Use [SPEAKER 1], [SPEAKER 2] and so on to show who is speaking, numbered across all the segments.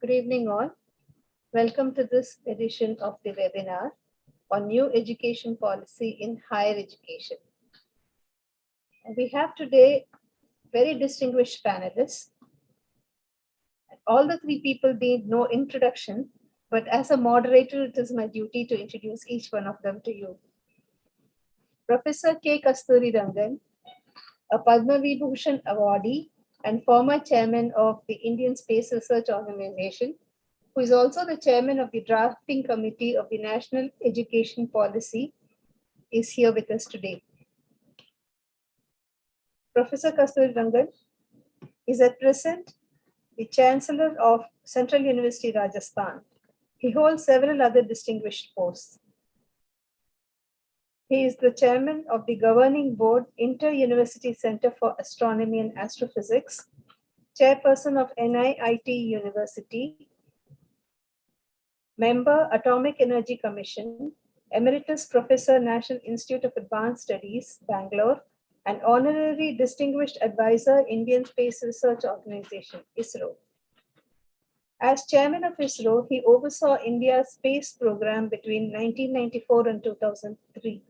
[SPEAKER 1] Good evening all. Welcome to this edition of the webinar on new education policy in higher education. We have today very distinguished panelists. All the three people need no introduction, but as a moderator, it is my duty to introduce each one of them to you. Professor K. Kasturirangan, a Padma Vibhushan awardee and former chairman of the Indian Space Research Organization, who is also the chairman of the drafting committee of the National Education Policy, is here with us today. Professor Kasturirangan is at present the Chancellor of Central University, Rajasthan. He holds several other distinguished posts. He is the chairman of the governing board, Inter-University Center for Astronomy and Astrophysics, chairperson of NIIT University, member Atomic Energy Commission, emeritus professor, National Institute of Advanced Studies, Bangalore, and honorary distinguished advisor, Indian Space Research Organization, ISRO. As chairman of ISRO, he oversaw India's space program between 1994 and 2003.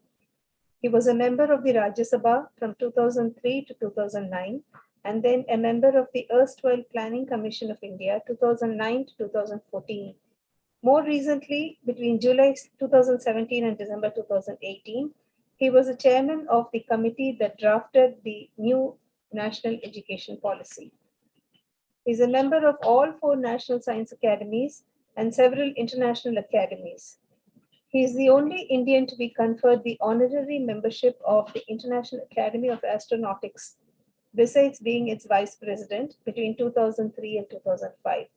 [SPEAKER 1] He was a member of the Rajya Sabha from 2003 to 2009, and then a member of the erstwhile Planning Commission of India, 2009 to 2014. More recently, between July 2017 and December 2018, he was the chairman of the committee that drafted the new national education policy. He is a member of all 4 national science academies and several international academies. He is the only Indian to be conferred the honorary membership of the International Academy of Astronautics, besides being its vice president between 2003 and 2005.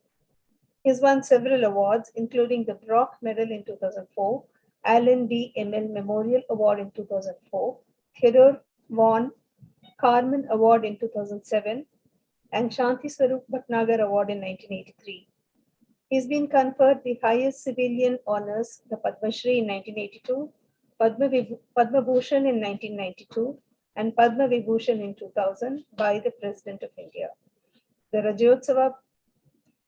[SPEAKER 1] He has won several awards, including the Brock Medal in 2004, Alan D. Emil Memorial Award in 2004, Theodore von Karman Award in 2007, and Shanti Swarup Bhatnagar Award in 1983. He's been conferred the highest civilian honors, the Padma Shri in 1982, Padma Bhushan in 1992, and Padma Vibhushan in 2000 by the President of India. The Rajotsava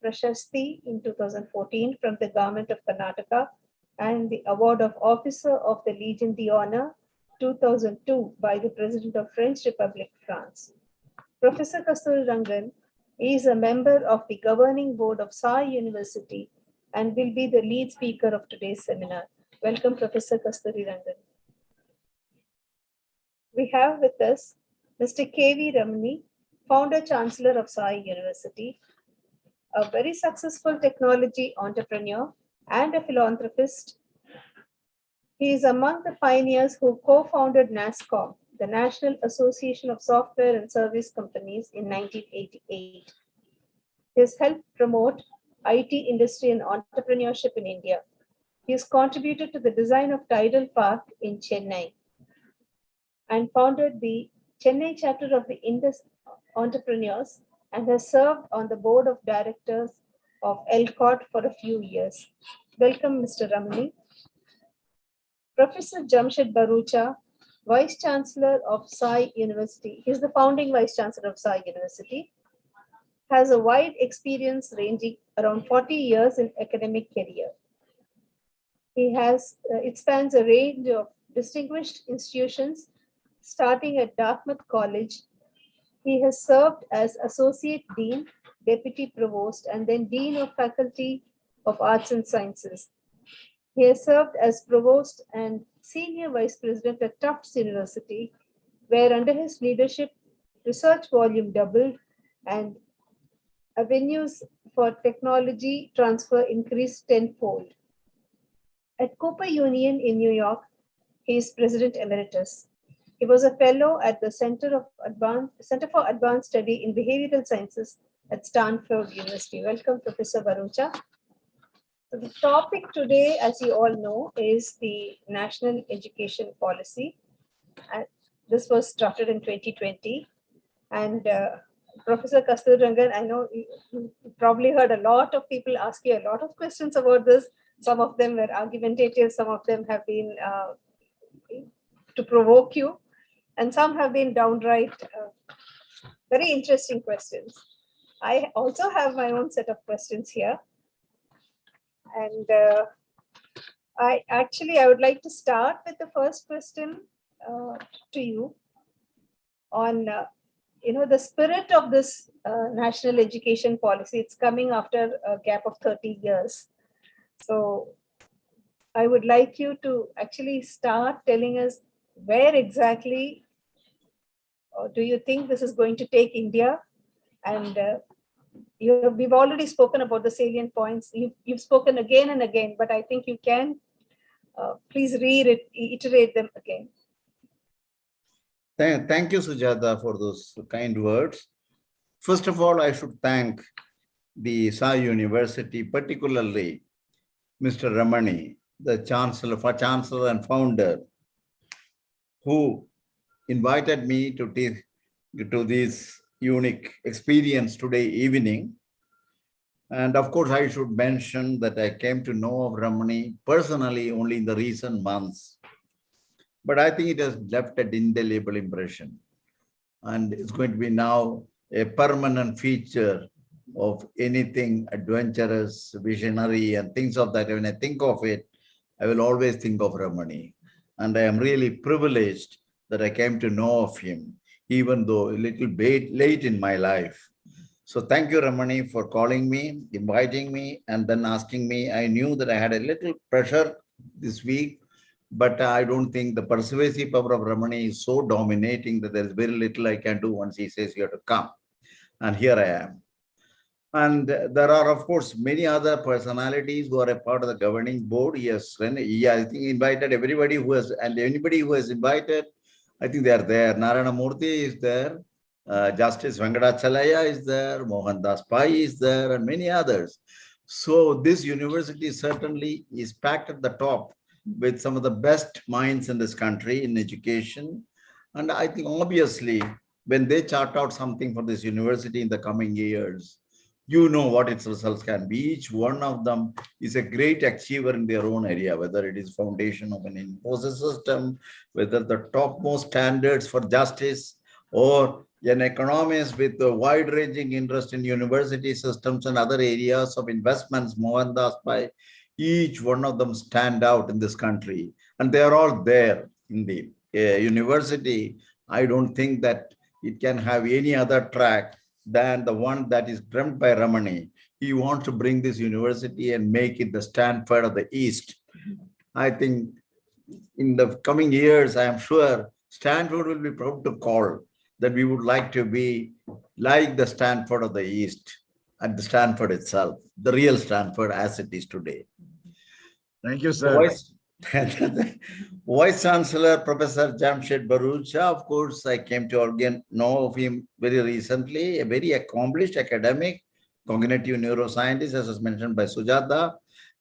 [SPEAKER 1] Prashasti in 2014 from the Government of Karnataka, and the award of Officer of the Legion d'Honneur 2002 by the President of French Republic, France. Professor Kasturirangan is a member of the governing board of Sai University and will be the lead speaker of today's seminar. Welcome, Professor Kasturirangan. We have with us Mr. K.V. Ramani, founder chancellor of Sai University, a very successful technology entrepreneur and a philanthropist. He is among the pioneers who co-founded NASSCOM, the National Association of Software and Service Companies, in 1988. He has helped promote IT industry and entrepreneurship in India. He has contributed to the design of Tidal Park in Chennai and founded the Chennai chapter of the Indus Entrepreneurs and has served on the board of directors of ELCOT for a few years. Welcome, Mr. Ramani. Professor Jamshed Bharucha, Vice Chancellor of Sai University. He is the founding Vice Chancellor of Sai University. Has a wide experience ranging around 40 years in academic career. It spans a range of distinguished institutions, starting at Dartmouth College. He has served as Associate Dean, Deputy Provost, and then Dean of Faculty of Arts and Sciences. He has served as Provost and Senior Vice President at Tufts University, where under his leadership, research volume doubled and avenues for technology transfer increased tenfold. At Cooper Union in New York, he is President Emeritus. He was a fellow at the Center for Advanced Study in Behavioral Sciences at Stanford University. Welcome, Professor Barucha. So the topic today, as you all know, is the National Education Policy. This was drafted in 2020. And Professor Kasturirangan, I know you probably heard a lot of people ask you a lot of questions about this. Some of them were argumentative, some of them have been to provoke you, and some have been downright very interesting questions. I also have my own set of questions here. And I would like to start with the first question to you on the spirit of this national education policy. It's coming after a gap of 30 years. So I would like you to actually start telling us where exactly do you think this is going to take India? And we've already spoken about the salient points. You've spoken again and again, but I think you can please reiterate them again.
[SPEAKER 2] Thank you, Sujata, for those kind words. First of all, I should thank the Sai University, particularly Mr. Ramani, the Chancellor and founder, who invited me to this unique experience today evening. And of course, I should mention that I came to know of Ramani personally only in the recent months. But I think it has left an indelible impression. And it's going to be now a permanent feature of anything adventurous, visionary, and things of that. When I think of it, I will always think of Ramani. And I am really privileged that I came to know of him, even though a little bit late in my life. So thank you, Ramani, for calling me, inviting me, and then asking me. I knew that I had a little pressure this week, but I don't think the persuasive power of Ramani is so dominating that there is very little I can do once he says you have to come. And here I am. And there are, of course, many other personalities who are a part of the governing board. Yes, I think invited everybody who has, and anybody who has invited, I think they are there. Narayana Murthy is there. Justice Venkatachalaya is there, Mohandas Pai is there, and many others. So this university certainly is packed at the top with some of the best minds in this country in education. And I think obviously when they chart out something for this university in the coming years, you know what its results can be. Each one of them is a great achiever in their own area, whether it is foundation of an enforcement system, whether the topmost standards for justice, or an economist with a wide-ranging interest in university systems and other areas of investments, Mohandas Pai, each one of them stand out in this country. And they are all there in the university. I don't think that it can have any other track than the one that is dreamt by Ramani. He wants to bring this university and make it the Stanford of the East. I think in the coming years, I am sure Stanford will be proud to call that we would like to be like the Stanford of the East, at the Stanford itself, the real Stanford as it is today.
[SPEAKER 3] Thank you, sir.
[SPEAKER 2] Vice Chancellor, Professor Jamshed Bharucha, of course, I came to know of him very recently, a very accomplished academic, cognitive neuroscientist, as was mentioned by Sujata.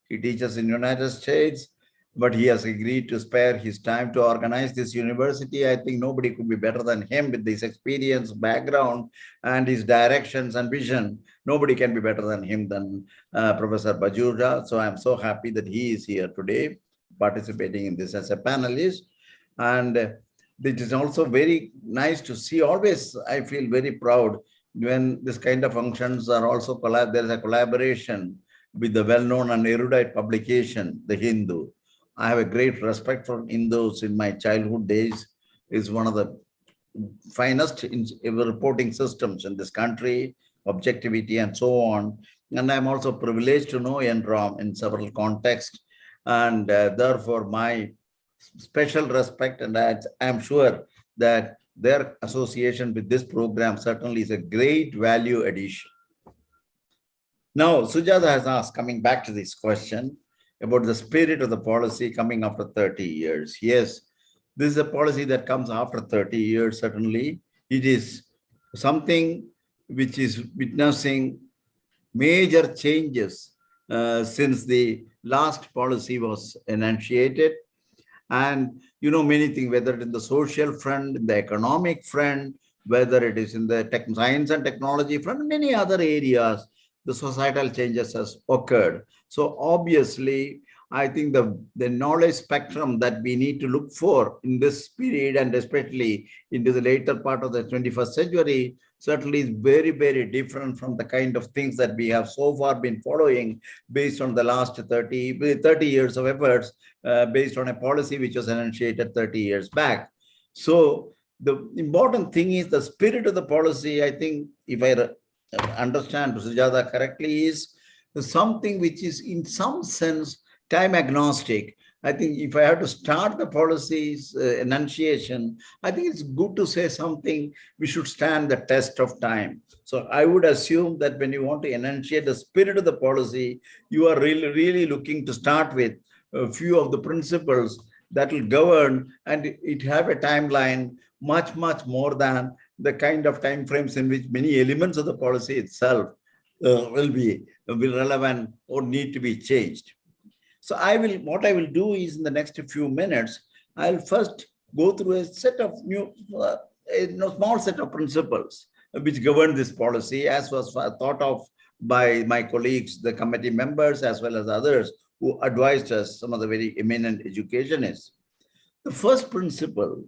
[SPEAKER 2] He teaches in the United States, but he has agreed to spare his time to organize this university. I think nobody could be better than him with this experience, background, and his directions and vision. Nobody can be better than him than Professor Bajuja. So I'm so happy that he is here today, participating in this as a panelist. And it is also very nice to see. Always, I feel very proud when this kind of functions are also, there's a collaboration with the well-known and erudite publication, The Hindu. I have a great respect for Hindus in my childhood days. It's one of the finest reporting systems in this country, objectivity and so on. And I'm also privileged to know NROM in several contexts. And therefore, my special respect, and I'm sure that their association with this program certainly is a great value addition. Now, Sujata has asked, coming back to this question, about the spirit of the policy coming after 30 years. Yes, this is a policy that comes after 30 years, certainly. It is something which is witnessing major changes since the last policy was enunciated. And you know, many things, whether it is in the social front, in the economic front, whether it is in the science and technology front, many other areas, the societal changes has occurred. So obviously, I think the knowledge spectrum that we need to look for in this period, and especially into the later part of the 21st century, certainly is very, very different from the kind of things that we have so far been following based on the last 30 years of efforts, based on a policy which was initiated 30 years back. So the important thing is the spirit of the policy, I think, if I understand Sujata correctly, is something which is in some sense time agnostic. I think if I have to start the policy's enunciation, I think it's good to say something we should stand the test of time. So I would assume that when you want to enunciate the spirit of the policy, you are really looking to start with a few of the principles that will govern, and it have a timeline much more than the kind of time frames in which many elements of the policy itself will be relevant or need to be changed. So what I will do is in the next few minutes, I'll first go through a set of small set of principles which govern this policy, as was thought of by my colleagues, the committee members, as well as others who advised us, some of the very eminent educationists. The first principle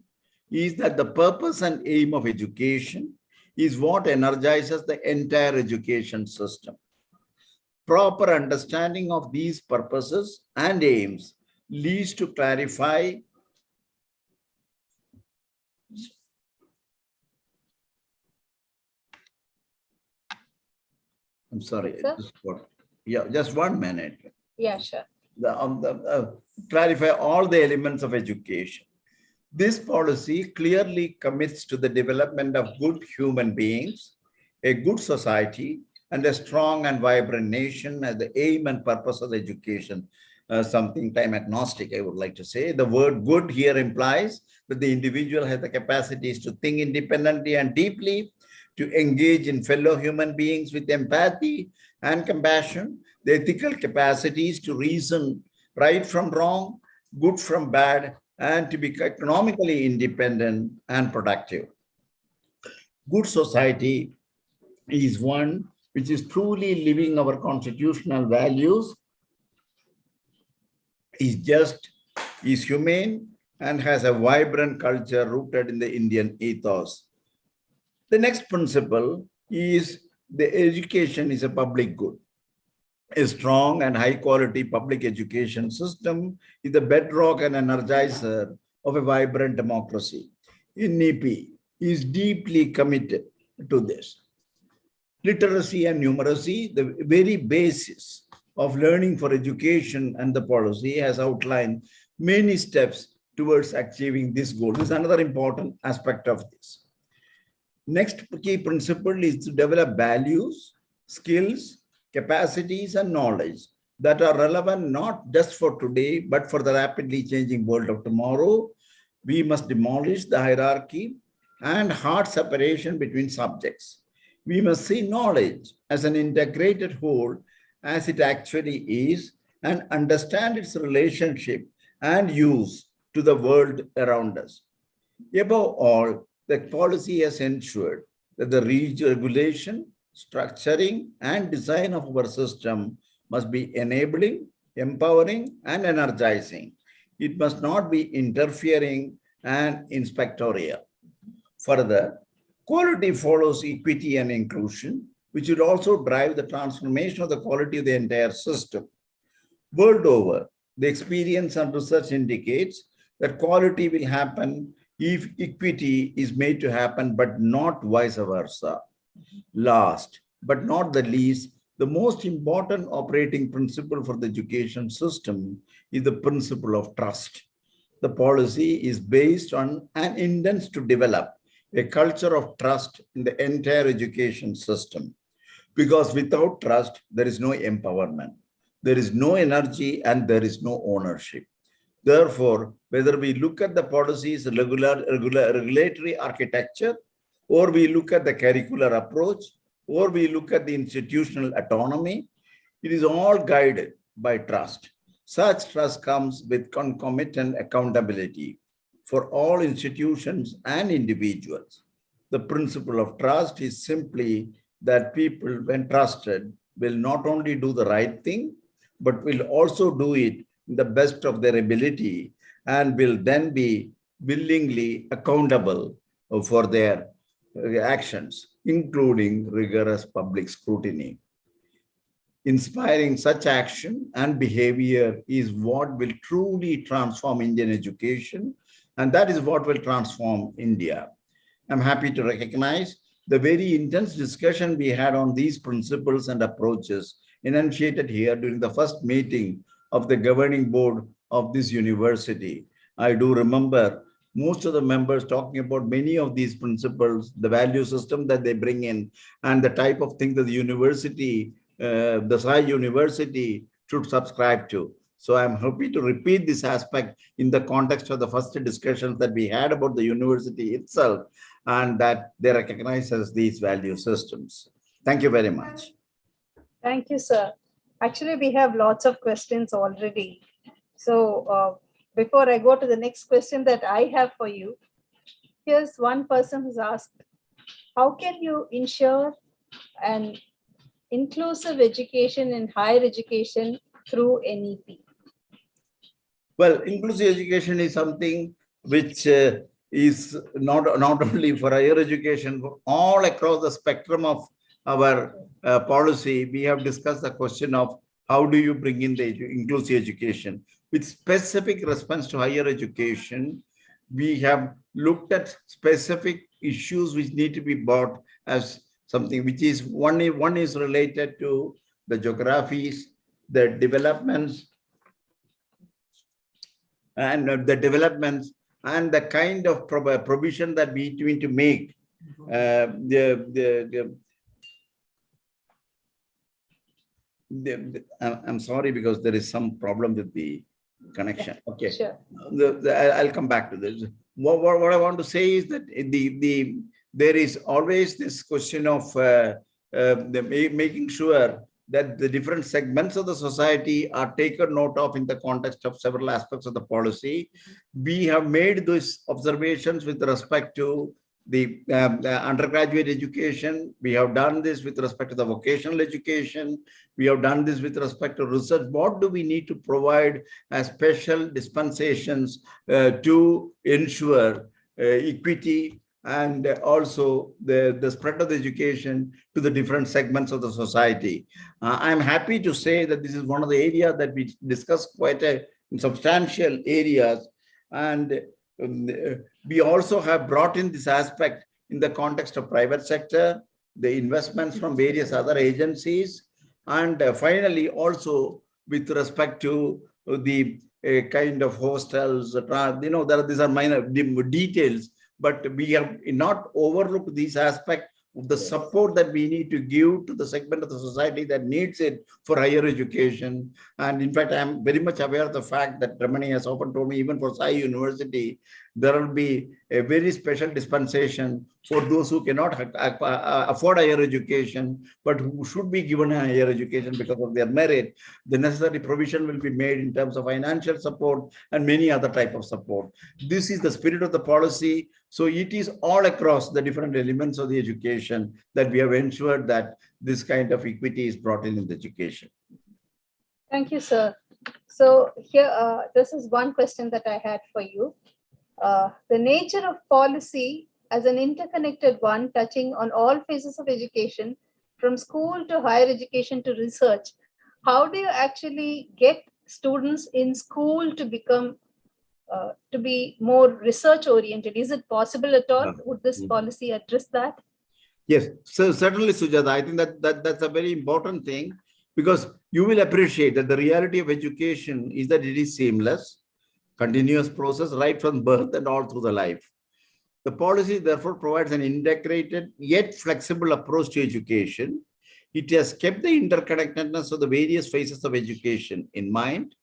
[SPEAKER 2] is that the purpose and aim of education is what energizes the entire education system. Proper understanding of these purposes and aims leads to clarify I'm sorry, just 1 minute.
[SPEAKER 1] Yeah, sure.
[SPEAKER 2] Clarify all the elements of education. This policy clearly commits to the development of good human beings, a good society, and a strong and vibrant nation as the aim and purpose of the education. Something time agnostic, I would like to say. The word good here implies that the individual has the capacities to think independently and deeply, to engage in fellow human beings with empathy and compassion, the ethical capacities to reason right from wrong, good from bad, and to be economically independent and productive. Good society is one which is truly living our constitutional values, is just, is humane, and has a vibrant culture rooted in the Indian ethos. The next principle is the education is a public good. A strong and high quality public education system is the bedrock and energizer of a vibrant democracy. NEP is deeply committed to this. Literacy and numeracy, the very basis of learning for education and the policy, has outlined many steps towards achieving this goal. This is another important aspect of this. Next key principle is to develop values, skills, capacities, and knowledge that are relevant not just for today, but for the rapidly changing world of tomorrow. We must demolish the hierarchy and hard separation between subjects. We must see knowledge as an integrated whole, as it actually is, and understand its relationship and use to the world around us. Above all, the policy has ensured that the regulation, structuring, and design of our system must be enabling, empowering, and energizing. It must not be interfering and inspectorial. Further, quality follows equity and inclusion, which will also drive the transformation of the quality of the entire system. World over, the experience and research indicates that quality will happen if equity is made to happen, but not vice versa. Last, but not the least, the most important operating principle for the education system is the principle of trust. The policy is based on and intends to develop a culture of trust in the entire education system. Because without trust, there is no empowerment, there is no energy, and there is no ownership. Therefore, whether we look at the policy's regulatory architecture, or we look at the curricular approach, or we look at the institutional autonomy, it is all guided by trust. Such trust comes with concomitant accountability for all institutions and individuals. The principle of trust is simply that people, when trusted, will not only do the right thing, but will also do it the best of their ability and will then be willingly accountable for their actions, including rigorous public scrutiny. Inspiring such action and behavior is what will truly transform Indian education, and that is what will transform India. I'm happy to recognize the very intense discussion we had on these principles and approaches enunciated here during the first meeting of the governing board of this university. I do remember most of the members talking about many of these principles, the value system that they bring in, and the type of things that the university, the Sai University should subscribe to. So I'm happy to repeat this aspect in the context of the first discussions that we had about the university itself, and that they recognize as these value systems. Thank you very much.
[SPEAKER 1] Thank you, sir. Actually, we have lots of questions already. So before I go to the next question that I have for you, here's one person who's asked, how can you ensure an inclusive education in higher education through NEP?
[SPEAKER 2] Well, inclusive education is something which is not only for higher education, but all across the spectrum of our policy. We have discussed the question of how do you bring in the inclusive education. With specific response to higher education, we have looked at specific issues which need to be brought as something which is one is related to the geographies, the developments, and the kind of provision that we need to make. I'm sorry because there is some problem with the connection. Okay,
[SPEAKER 1] sure.
[SPEAKER 2] I'll come back to this. What I want to say is that there is always this question of making sure that the different segments of the society are taken note of in the context of several aspects of the policy. We have made these observations with respect to the undergraduate education. We have done this with respect to the vocational education. We have done this with respect to research. What do we need to provide as special dispensations to ensure equity and also the spread of the education to the different segments of the society? I'm happy to say that this is one of the areas that we discussed quite in substantial areas. And we also have brought in this aspect in the context of private sector, the investments from various other agencies, and finally also with respect to the kind of hostels, these are minor details, but we have not overlooked these aspects of the support that we need to give to the segment of the society that needs it for higher education. And in fact, I'm very much aware of the fact that Ramani has often told me, even for Sai University, there will be a very special dispensation for those who cannot afford higher education, but who should be given a higher education because of their merit. The necessary provision will be made in terms of financial support and many other type of support. This is the spirit of the policy. So it is all across the different elements of the education that we have ensured that this kind of equity is brought in the education.
[SPEAKER 1] Thank you, sir. So here, this is one question that I had for you. The nature of policy as an interconnected one touching on all phases of education, from school to higher education to research. How do you actually get students in school to become to be more research oriented? Is it possible at all? Would this policy address that?
[SPEAKER 2] Yes, so certainly, Sujata, I think that's a very important thing, because you will appreciate that the reality of education is that it is seamless, continuous process right from birth and all through the life. The policy therefore provides an integrated yet flexible approach to education. It has kept the interconnectedness of the various phases of education in mind,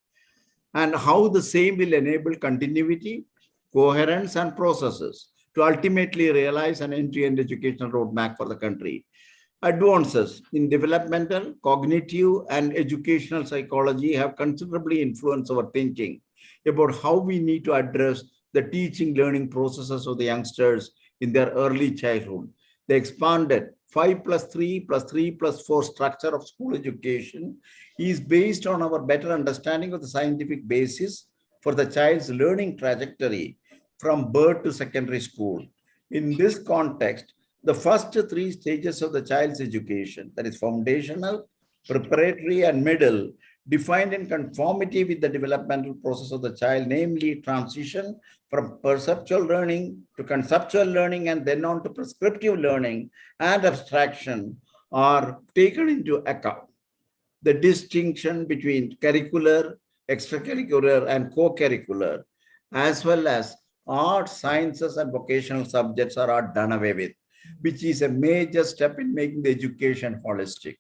[SPEAKER 2] and how the same will enable continuity, coherence, and processes to ultimately realize an end-to-end educational roadmap for the country. Advances in developmental, cognitive, and educational psychology have considerably influenced our thinking about how we need to address the teaching learning processes of the youngsters in their early childhood. the expanded 5+3+3+4 structure of school education is based on our better understanding of the scientific basis for the child's learning trajectory from birth to secondary school. In this context, the first three stages of the child's education, that is foundational, preparatory, and middle, defined in conformity with the developmental process of the child, namely transition from perceptual learning to conceptual learning and then on to prescriptive learning and abstraction, are taken into account. The distinction between curricular, extracurricular, and co-curricular, as well as arts, sciences, and vocational subjects are done away with, which is a major step in making the education holistic.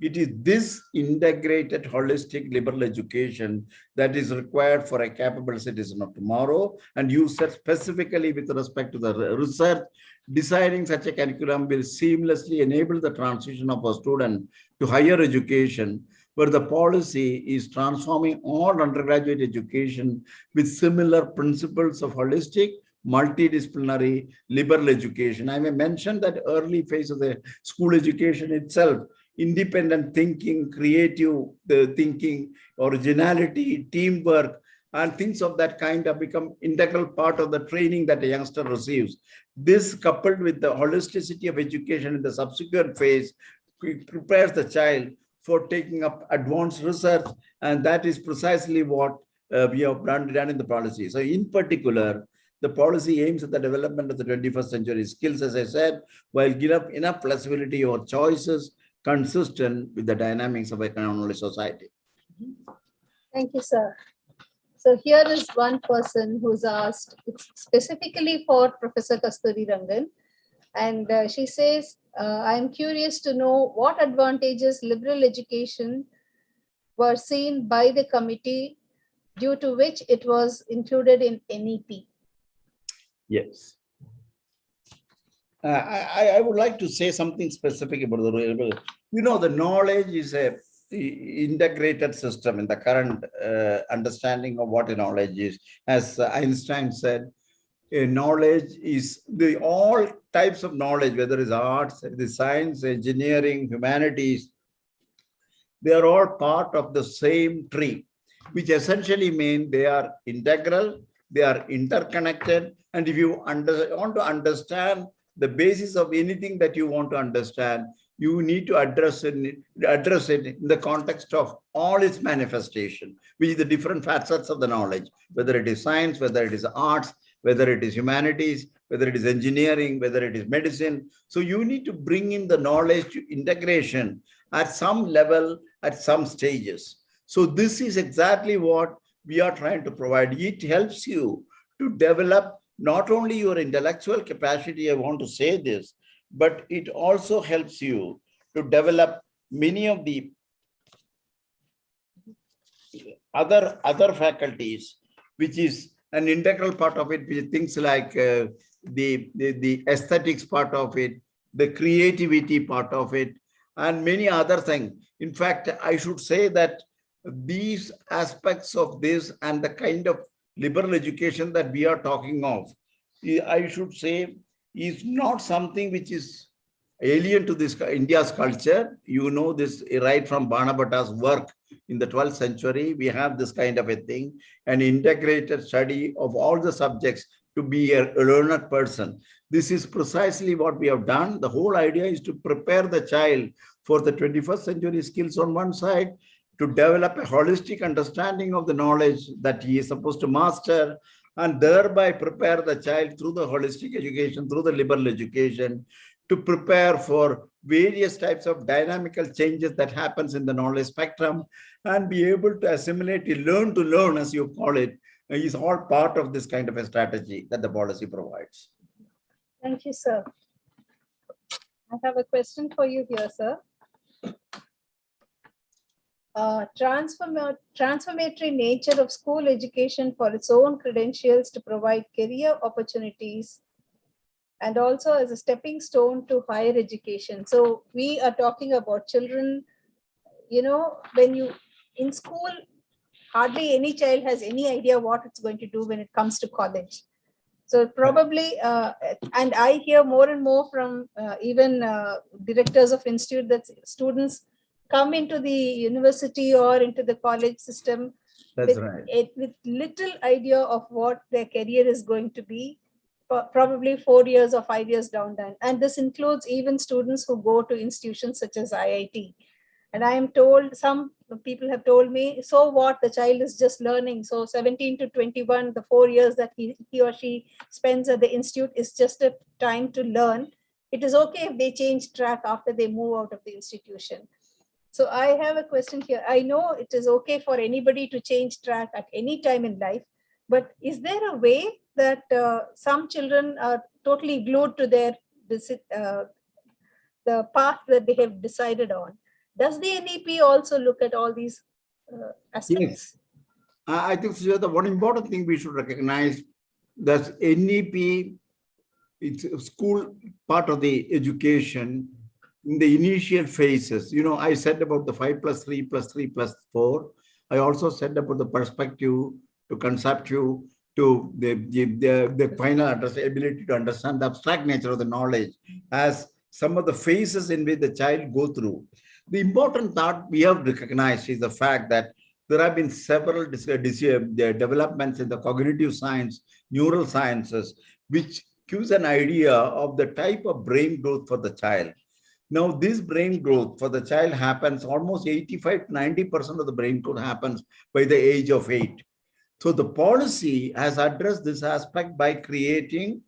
[SPEAKER 2] It is this integrated, holistic, liberal education that is required for a capable citizen of tomorrow, and you said specifically with respect to the research, designing such a curriculum will seamlessly enable the transition of a student to higher education, where the policy is transforming all undergraduate education with similar principles of holistic, multidisciplinary, liberal education. I may mention that early phase of the school education itself, independent thinking, creative thinking, originality, teamwork, and things of that kind have become integral part of the training that a youngster receives. This, coupled with the holisticity of education in the subsequent phase, prepares the child for taking up advanced research, and that is precisely what we have done in the policy. So in particular, the policy aims at the development of the 21st century skills, as I said, while giving enough flexibility or choices consistent with the dynamics of a knowledge society.
[SPEAKER 1] Thank you, sir. So here is one person who's asked, it's specifically for Professor Kasturirangan, and she says, I'm curious to know what advantages liberal education were seen by the committee due to which it was included in NEP.
[SPEAKER 2] Yes. I would like to say something specific about the, the knowledge is a integrated system in the current understanding of what a knowledge is. As Einstein said, a knowledge is all types of knowledge, whether it's arts, the science, engineering, humanities, they are all part of the same tree, which essentially means they are integral, they are interconnected. And if you want to understand the basis of anything that you want to understand, you need to address it in the context of all its manifestation, which is the different facets of the knowledge, whether it is science, whether it is arts, whether it is humanities, whether it is engineering, whether it is medicine. So you need to bring in the knowledge to integration at some level, at some stages. So this is exactly what we are trying to provide. It helps you to develop not only your intellectual capacity, I want to say this, but it also helps you to develop many of the other faculties, which is an integral part of it, which is things like the aesthetics part of it, the creativity part of it, and many other things. In fact, I should say that these aspects of this and the kind of liberal education that we are talking of, I should say, is not something which is alien to this India's culture. You know this right from Banabhata's work in the 12th century. We have this kind of a thing, an integrated study of all the subjects to be a learned person. This is precisely what we have done. The whole idea is to prepare the child for the 21st century skills on one side, to develop a holistic understanding of the knowledge that he is supposed to master, and thereby prepare the child through the holistic education, through the liberal education, to prepare for various types of dynamical changes that happens in the knowledge spectrum, and be able to assimilate, learn to learn, as you call it, is all part of this kind of a strategy that the policy provides.
[SPEAKER 1] Thank you, sir. I have a question for you here, sir. Transformatory nature of school education for its own credentials to provide career opportunities and also as a stepping stone to higher education. So we are talking about children, when you in school, hardly any child has any idea what it's going to do when it comes to college. So probably, and I hear more and more from even directors of institute that students come into the university or into the college system
[SPEAKER 2] That's
[SPEAKER 1] with,
[SPEAKER 2] right.
[SPEAKER 1] with little idea of what their career is going to be, probably 4 years or 5 years down the line. And this includes even students who go to institutions such as IIT. And I am told, some people have told me, so what, the child is just learning. So 17 to 21, the 4 years that he or she spends at the institute is just a time to learn. It is okay if they change track after they move out of the institution. So I have a question here. I know it is okay for anybody to change track at any time in life, but is there a way that some children are totally glued to their the path that they have decided on? Does the NEP also look at all these aspects?
[SPEAKER 2] Yes. I think the one important thing we should recognize that NEP, it's a school part of the education in the initial phases. You know, I said about the 5+3+3+4. I also said about the perspective to conceptual to the final ability to understand the abstract nature of the knowledge as some of the phases in which the child go through. The important thought we have recognized is the fact that there have been several developments in the cognitive science, neural sciences, which gives an idea of the type of brain growth for the child. Now, this brain growth for the child happens almost 85 to 90% of the brain growth happens by the age of 8. So the policy has addressed this aspect by creating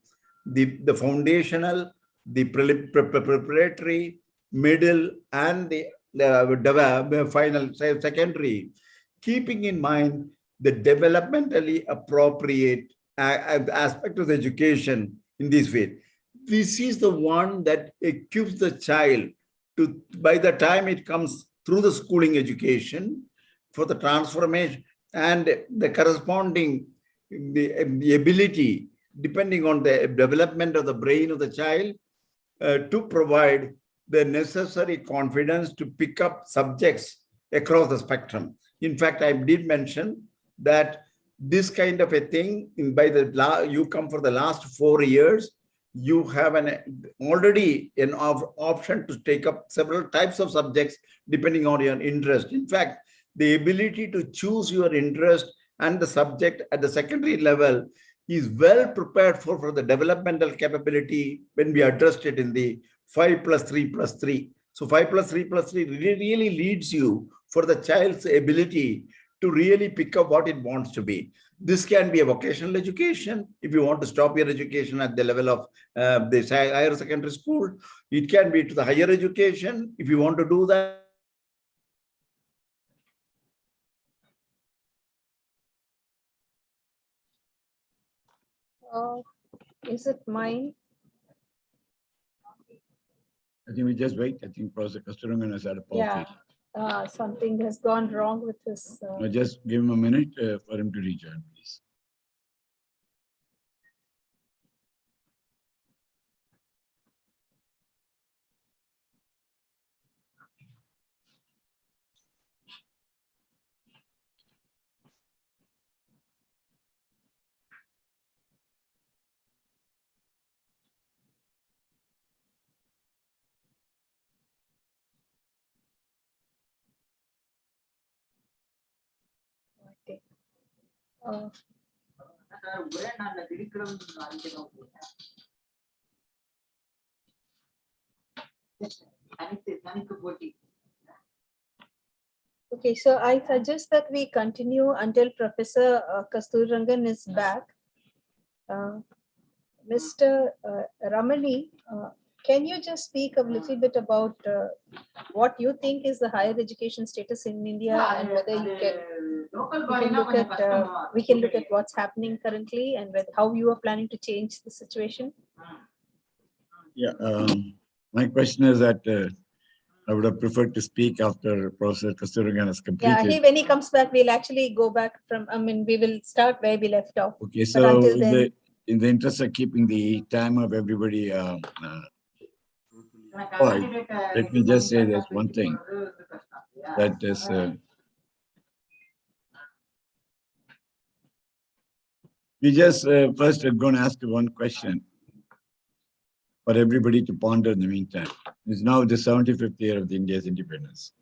[SPEAKER 2] the foundational, the preparatory, middle, and the final, secondary, keeping in mind the developmentally appropriate aspect of the education in this way. This is the one that equips the child to, by the time it comes through the schooling education, for the transformation and the corresponding the ability, depending on the development of the brain of the child, to provide the necessary confidence to pick up subjects across the spectrum. In fact, I did mention that this kind of a thing, you come for the last 4 years, you have already an option to take up several types of subjects depending on your interest. In fact, the ability to choose your interest and the subject at the secondary level is well prepared for the developmental capability when we addressed it in the 5+3+3. So 5+3+3 really leads you for the child's ability to really pick up what it wants to be. This can be a vocational education if you want to stop your education at the level of the higher secondary school. It can be to the higher education if you want to do that.
[SPEAKER 1] Is it mine?
[SPEAKER 3] I think we just wait. I think Professor Kasturirangan has had a power
[SPEAKER 1] Yeah, something has gone wrong with this.
[SPEAKER 3] Just give him a minute for him to rejoin, please.
[SPEAKER 1] Okay. Okay, so I suggest that we continue until Professor Kasturirangan is back. Mr. Ramani, can you just speak a little bit about what you think is the higher education status in India and whether you can we can look at what's happening currently and how you are planning to change the situation?
[SPEAKER 3] Yeah, my question is that I would have preferred to speak after Professor Kasturirangan has completed.
[SPEAKER 1] Yeah, when he comes back, we'll actually go back from, we will start where we left off.
[SPEAKER 3] Okay, so in the interest of keeping the time of everybody, let me just say there's one thing that is We just first are going to ask one question for everybody to ponder in the meantime. It's now the 75th year of India's independence.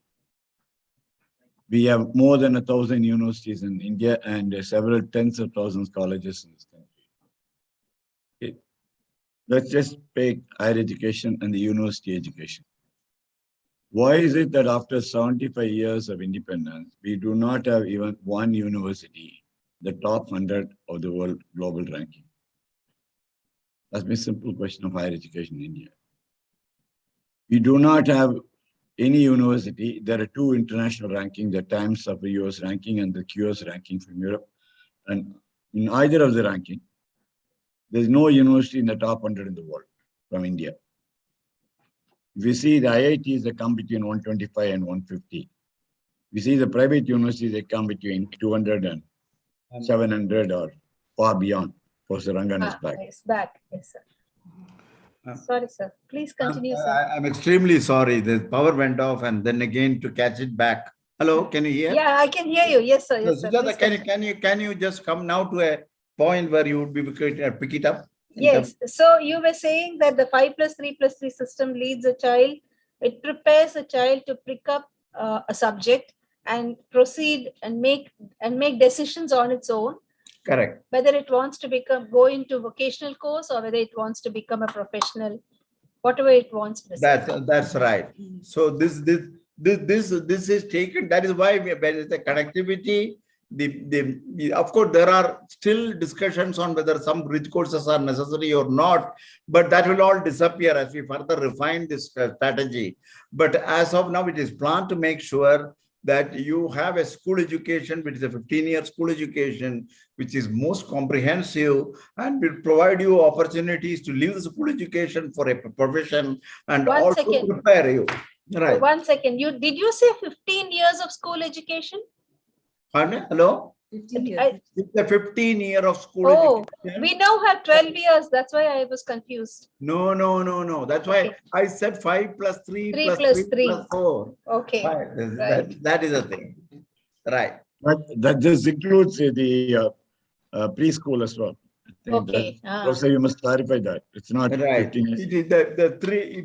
[SPEAKER 3] We have more than 1,000 universities in India and several tens of thousands of colleges in this country. Let's just take higher education and the university education. Why is it that after 75 years of independence, we do not have even one university, the top 100 of the world global ranking? That's my simple question of higher education in India. We do not have any university. There are two international rankings, the Times of the US ranking and the QS ranking from Europe. And in either of the ranking, there's no university in the top 100 in the world from India. If you see the IITs, they come between 125 and 150. We see the private universities, they come between 200 and 700 or far beyond. Professor Rangan is back.
[SPEAKER 1] It's back, yes, sir. Sorry, sir. Please continue, sir.
[SPEAKER 2] I'm extremely sorry. The power went off and then again to catch it back. Hello, can you hear?
[SPEAKER 1] Yeah, I can hear you. Yes, sir. Yes, sir.
[SPEAKER 2] Sujata, can you just come now to a point where you would be pick it up?
[SPEAKER 1] Yes. So you were saying that the 5+3+3 system leads a child. It prepares a child to pick up a subject and proceed and make decisions on its own.
[SPEAKER 2] Correct.
[SPEAKER 1] Whether it wants to go into vocational course or whether it wants to become a professional, whatever it wants to decide.
[SPEAKER 2] That's right. So this is taken. That is why the connectivity. Of course, there are still discussions on whether some bridge courses are necessary or not, but that will all disappear as we further refine this strategy. But as of now, it is planned to make sure that you have a school education, which is a 15-year school education, which is most comprehensive and will provide you opportunities to leave the school education for a profession and also prepare you. Right.
[SPEAKER 1] 1 second. Did you say 15 years of school education?
[SPEAKER 2] Pardon? Hello?
[SPEAKER 4] 15 years.
[SPEAKER 2] It's a 15-year of school education.
[SPEAKER 1] We now have 12 years. That's why I was confused.
[SPEAKER 2] No. That's why I said 5+3
[SPEAKER 1] 3
[SPEAKER 2] plus 3
[SPEAKER 1] 3.
[SPEAKER 2] plus 4.
[SPEAKER 1] Okay.
[SPEAKER 2] Right. That is the thing. Right.
[SPEAKER 3] But that just includes the preschool as well.
[SPEAKER 1] Okay.
[SPEAKER 3] Also, you must clarify that. It's not
[SPEAKER 2] right.
[SPEAKER 3] 15 years.
[SPEAKER 2] It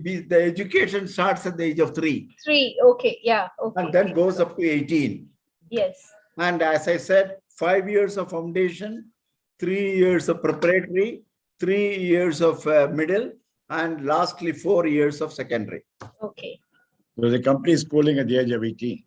[SPEAKER 2] is the education starts at the age of 3.
[SPEAKER 1] 3. Okay. Yeah. Okay.
[SPEAKER 2] And then goes up to 18.
[SPEAKER 1] Yes.
[SPEAKER 2] And as I said, 5 years of foundation, 3 years of preparatory, 3 years of middle, and lastly 4 years of secondary.
[SPEAKER 1] Okay.
[SPEAKER 3] So the complete schooling at the age of 18.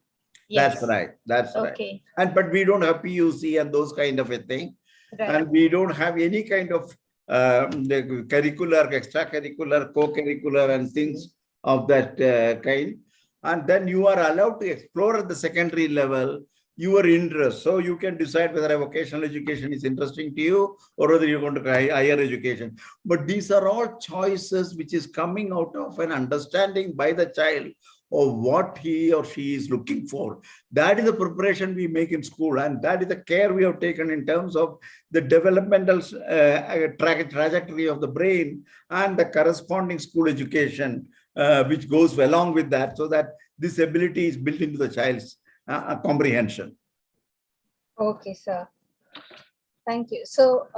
[SPEAKER 1] Yes.
[SPEAKER 2] That's right. That's
[SPEAKER 1] okay.
[SPEAKER 2] Right. But we don't have PUC and those kind of a thing.
[SPEAKER 1] Right.
[SPEAKER 2] And we don't have any kind of curricular, extracurricular, co-curricular and things of that kind. And then you are allowed to explore at the secondary level your interest. So you can decide whether a vocational education is interesting to you or whether you're going to higher education. But these are all choices which is coming out of an understanding by the child of what he or she is looking for. That is the preparation we make in school, and that is the care we have taken in terms of the developmental trajectory of the brain and the corresponding school education which goes along with that, so that this ability is built into the child's comprehension.
[SPEAKER 1] Okay, sir. Thank you. So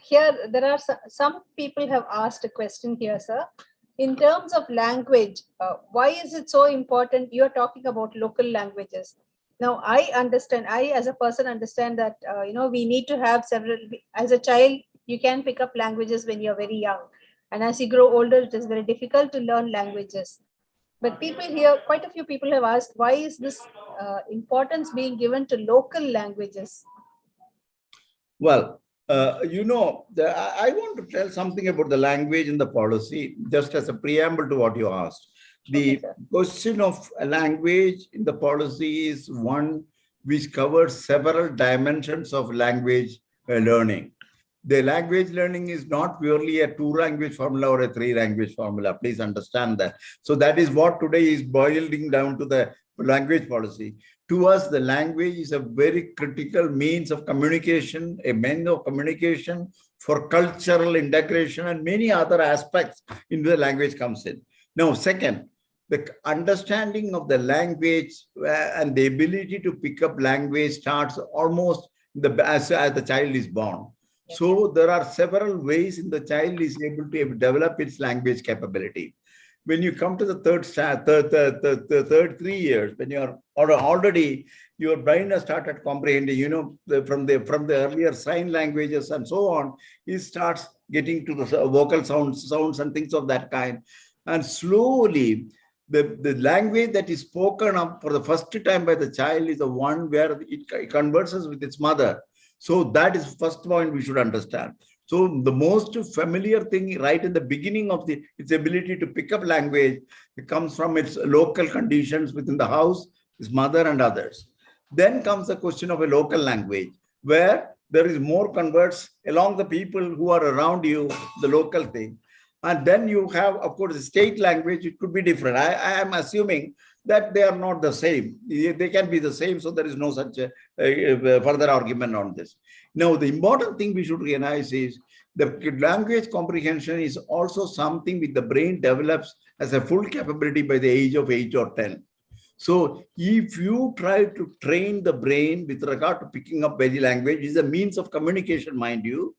[SPEAKER 1] here there are some people have asked a question here, sir. In terms of language, why is it so important? You're talking about local languages. Now, I understand, I as a person understand that, we need to have several, as a child, you can pick up languages when you're very young. And as you grow older, it is very difficult to learn languages. But people here, quite a few people have asked, why is this importance being given to local languages?
[SPEAKER 2] Well, I want to tell something about the language in the policy, just as a preamble to what you asked. The question of a language in the policy is one which covers several dimensions of language learning. The language learning is not purely a 2-language formula or a 3-language formula. Please understand that. So that is what today is boiling down to the language policy. To us, the language is a very critical means of communication, a means of communication for cultural integration and many other aspects into the language comes in. Now, second, the understanding of the language and the ability to pick up language starts almost as the child is born. So there are several ways in the child is able to develop its language capability. When you come to the third 3 years, when you are already your brain has started comprehending, from the earlier sign languages and so on, it starts getting to the vocal sounds and things of that kind. And slowly, the language that is spoken up for the first time by the child is the one where it converses with its mother. So that is first point we should understand. So the most familiar thing right in the beginning of its ability to pick up language, it comes from its local conditions within the house, its mother and others. Then comes the question of a local language, where there is more converts along the people who are around you, the local thing. And then you have, of course, the state language, it could be different. I am assuming that they are not the same. They can be the same, so there is no such a further argument on this. Now, the important thing we should realize is the language comprehension is also something which the brain develops as a full capability by the age of 8 or 10. So if you try to train the brain with regard to picking up body language, is a means of communication, mind you,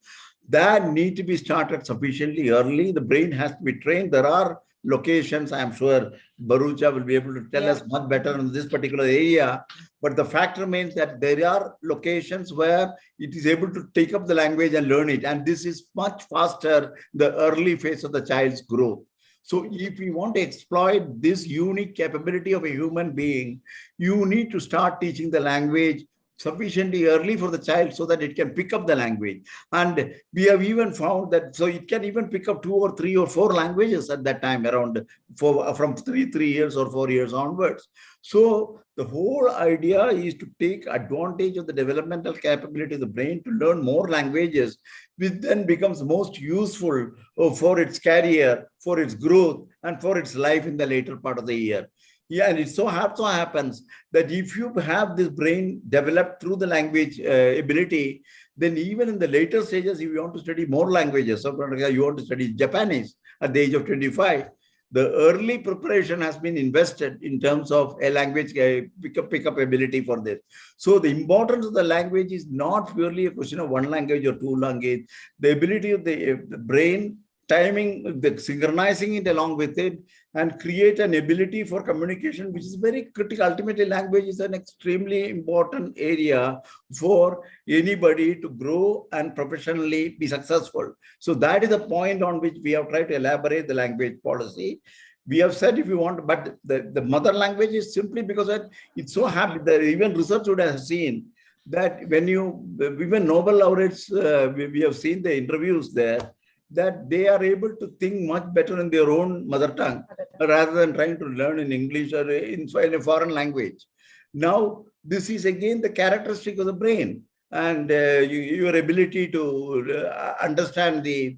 [SPEAKER 2] that need to be started sufficiently early. The brain has to be trained. There are locations, I am sure Barucha will be able to tell us much better in this particular area. But the fact remains that there are locations where it is able to take up the language and learn it. And this is much faster, the early phase of the child's growth. So if we want to exploit this unique capability of a human being, you need to start teaching the language sufficiently early for the child so that it can pick up the language. And we have even found that, so it can even pick up 2 or 3 or 4 languages at that time, around from 3 years or 4 years onwards. So the whole idea is to take advantage of the developmental capability of the brain to learn more languages, which then becomes most useful for its career, for its growth, and for its life in the later part of the year. Yeah, and it so happens that if you have this brain developed through the language ability, then even in the later stages, if you want to study more languages, so you want to study Japanese at the age of 25, the early preparation has been invested in terms of a language pick-up ability for this. So the importance of the language is not purely a question of one language or two language. The ability of the brain, timing, synchronizing it along with it, and create an ability for communication, which is very critical. Ultimately, language is an extremely important area for anybody to grow and professionally be successful. So that is the point on which we have tried to elaborate the language policy. We have said if you want, but the mother language is simply because it's so happy that even research would have seen that when even Nobel laureates, we have seen the interviews there, that they are able to think much better in their own mother tongue rather than trying to learn in English or in a foreign language. Now, this is again the characteristic of the brain and your ability to understand the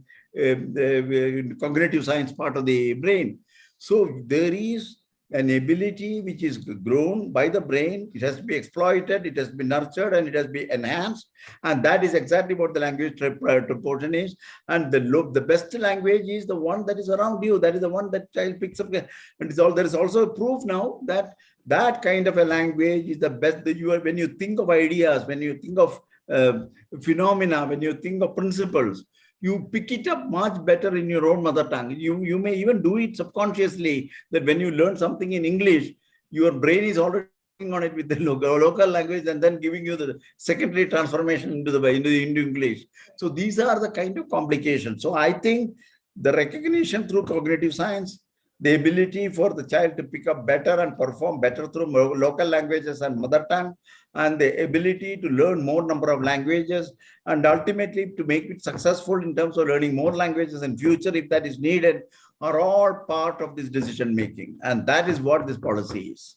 [SPEAKER 2] cognitive science part of the brain. So there is an ability which is grown by the brain. It has to be exploited, it has to be nurtured, and it has to be enhanced. And that is exactly what the language proportion is. And the best language is the one that is around you. That is the one that child picks up. And there is also a proof now that that kind of a language is the best. When you think of ideas, when you think of phenomena, when you think of principles, you pick it up much better in your own mother tongue. You may even do it subconsciously, that when you learn something in English, your brain is already working on it with the local language and then giving you the secondary transformation into English. So these are the kind of complications. So I think the recognition through cognitive science, the ability for the child to pick up better and perform better through local languages and mother tongue, and the ability to learn more number of languages, and ultimately to make it successful in terms of learning more languages in future if that is needed, are all part of this decision making. And that is what this policy is.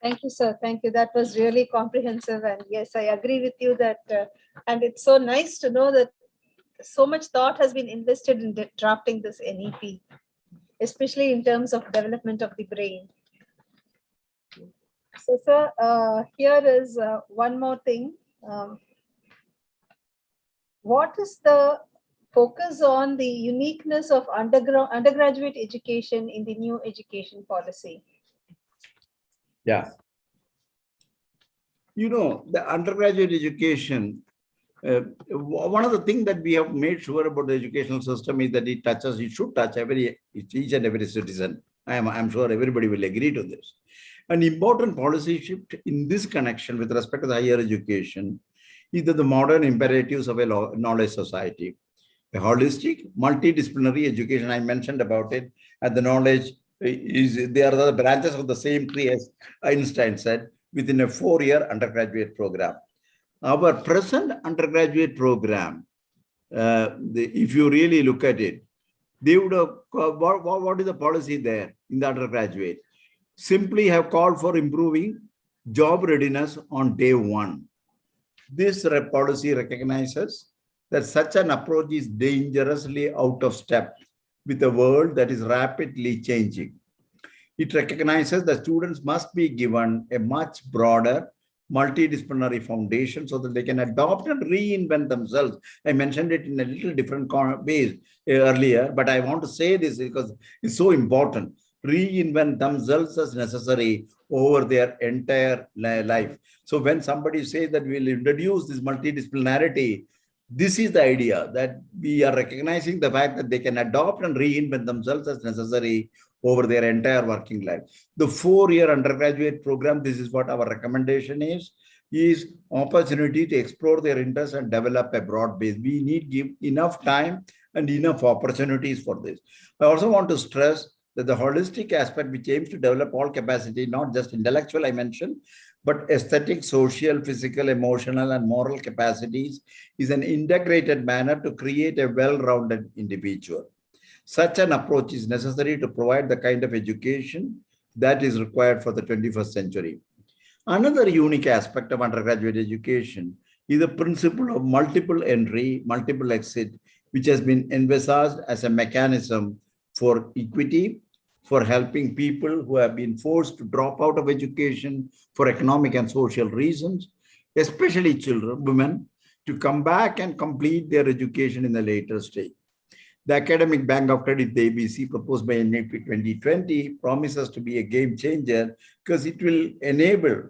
[SPEAKER 1] Thank you, sir. Thank you. That was really comprehensive. And yes, I agree with you that, and it's so nice to know that so much thought has been invested in drafting this NEP, especially in terms of development of the brain. So, sir, here is one more thing. What is the focus on the uniqueness of undergraduate education in the new education policy?
[SPEAKER 2] Yeah. The undergraduate education One of the things that we have made sure about the educational system is that it should touch each and every citizen. I'm sure everybody will agree to this. An important policy shift in this connection with respect to the higher education is that the modern imperatives of a knowledge society. A holistic, multidisciplinary education, I mentioned about it, and the knowledge they are the branches of the same tree, as Einstein said, within a 4-year undergraduate program. Our present undergraduate program, if you really look at it, they would have, what is the policy there in the undergraduate? Simply have called for improving job readiness on day one. This policy recognizes that such an approach is dangerously out of step with a world that is rapidly changing. It recognizes that students must be given a much broader multidisciplinary foundation so that they can adopt and reinvent themselves. I mentioned it in a little different ways earlier, but I want to say this because it's so important. Reinvent themselves as necessary over their entire life. So when somebody says that we'll introduce this multidisciplinarity, this is the idea that we are recognizing the fact that they can adopt and reinvent themselves as necessary over their entire working life. The 4-year undergraduate program, this is what our recommendation is opportunity to explore their interests and develop a broad base. We need give enough time and enough opportunities for this. I also want to stress that the holistic aspect, which aims to develop all capacity, not just intellectual, I mentioned, but aesthetic, social, physical, emotional, and moral capacities, is an integrated manner to create a well-rounded individual. Such an approach is necessary to provide the kind of education that is required for the 21st century. Another unique aspect of undergraduate education is the principle of multiple entry, multiple exit, which has been envisaged as a mechanism for equity, for helping people who have been forced to drop out of education for economic and social reasons, especially children, women, to come back and complete their education in the later stage. The Academic Bank of Credit, the ABC, proposed by NEP 2020, promises to be a game changer because it will enable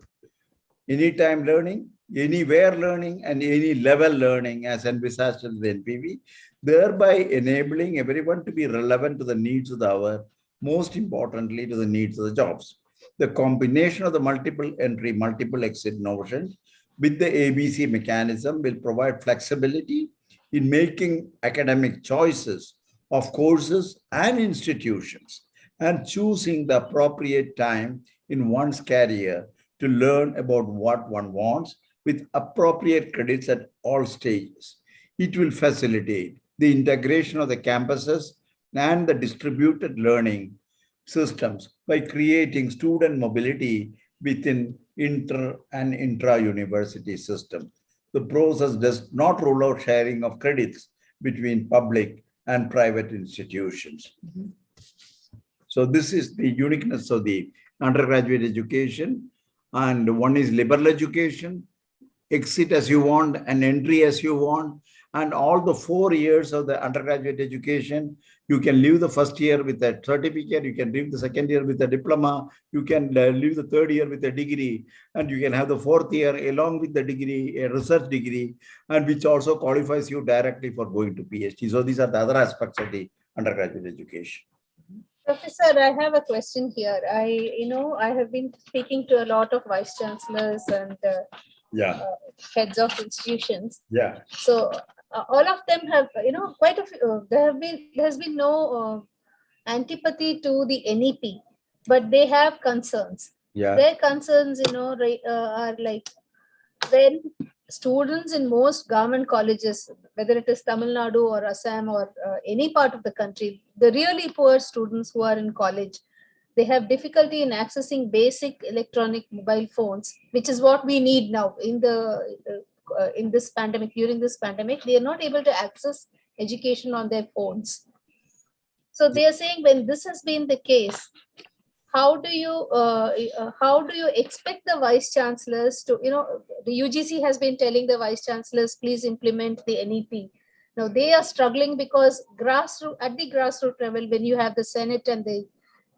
[SPEAKER 2] anytime learning, anywhere learning, and any level learning as envisaged in the NPV, thereby enabling everyone to be relevant to the needs of the hour, most importantly to the needs of the jobs. The combination of the multiple entry, multiple exit notions with the ABC mechanism will provide flexibility in making academic choices of courses and institutions and choosing the appropriate time in one's career to learn about what one wants with appropriate credits at all stages. It will facilitate the integration of the campuses and the distributed learning systems by creating student mobility within inter and intra-university system. The process does not rule out sharing of credits between public and private institutions. So this is the uniqueness of the undergraduate education. And one is liberal education, exit as you want and entry as you want. And all the 4 years of the undergraduate education, you can leave the first year with a certificate, you can leave the second year with a diploma, you can leave the third year with a degree, and you can have the 4th year along with the degree, a research degree, and which also qualifies you directly for going to PhD. So these are the other aspects of the undergraduate education.
[SPEAKER 1] Professor, I have a question here. I have been speaking to a lot of vice chancellors and heads of institutions.
[SPEAKER 2] Yeah.
[SPEAKER 1] So all of them have, quite a few. There's been no antipathy to the NEP, but they have concerns.
[SPEAKER 2] Yeah.
[SPEAKER 1] Their concerns, are like when students in most government colleges, whether it is Tamil Nadu or Assam or any part of the country, the really poor students who are in college, they have difficulty in accessing basic electronic mobile phones, which is what we need now in this pandemic. During this pandemic, they are not able to access education on their phones. So they are saying when this has been the case, how do you expect the vice chancellors to, the UGC has been telling the vice chancellors, please implement the NEP. Now they are struggling because at the grassroots level, when you have the Senate and the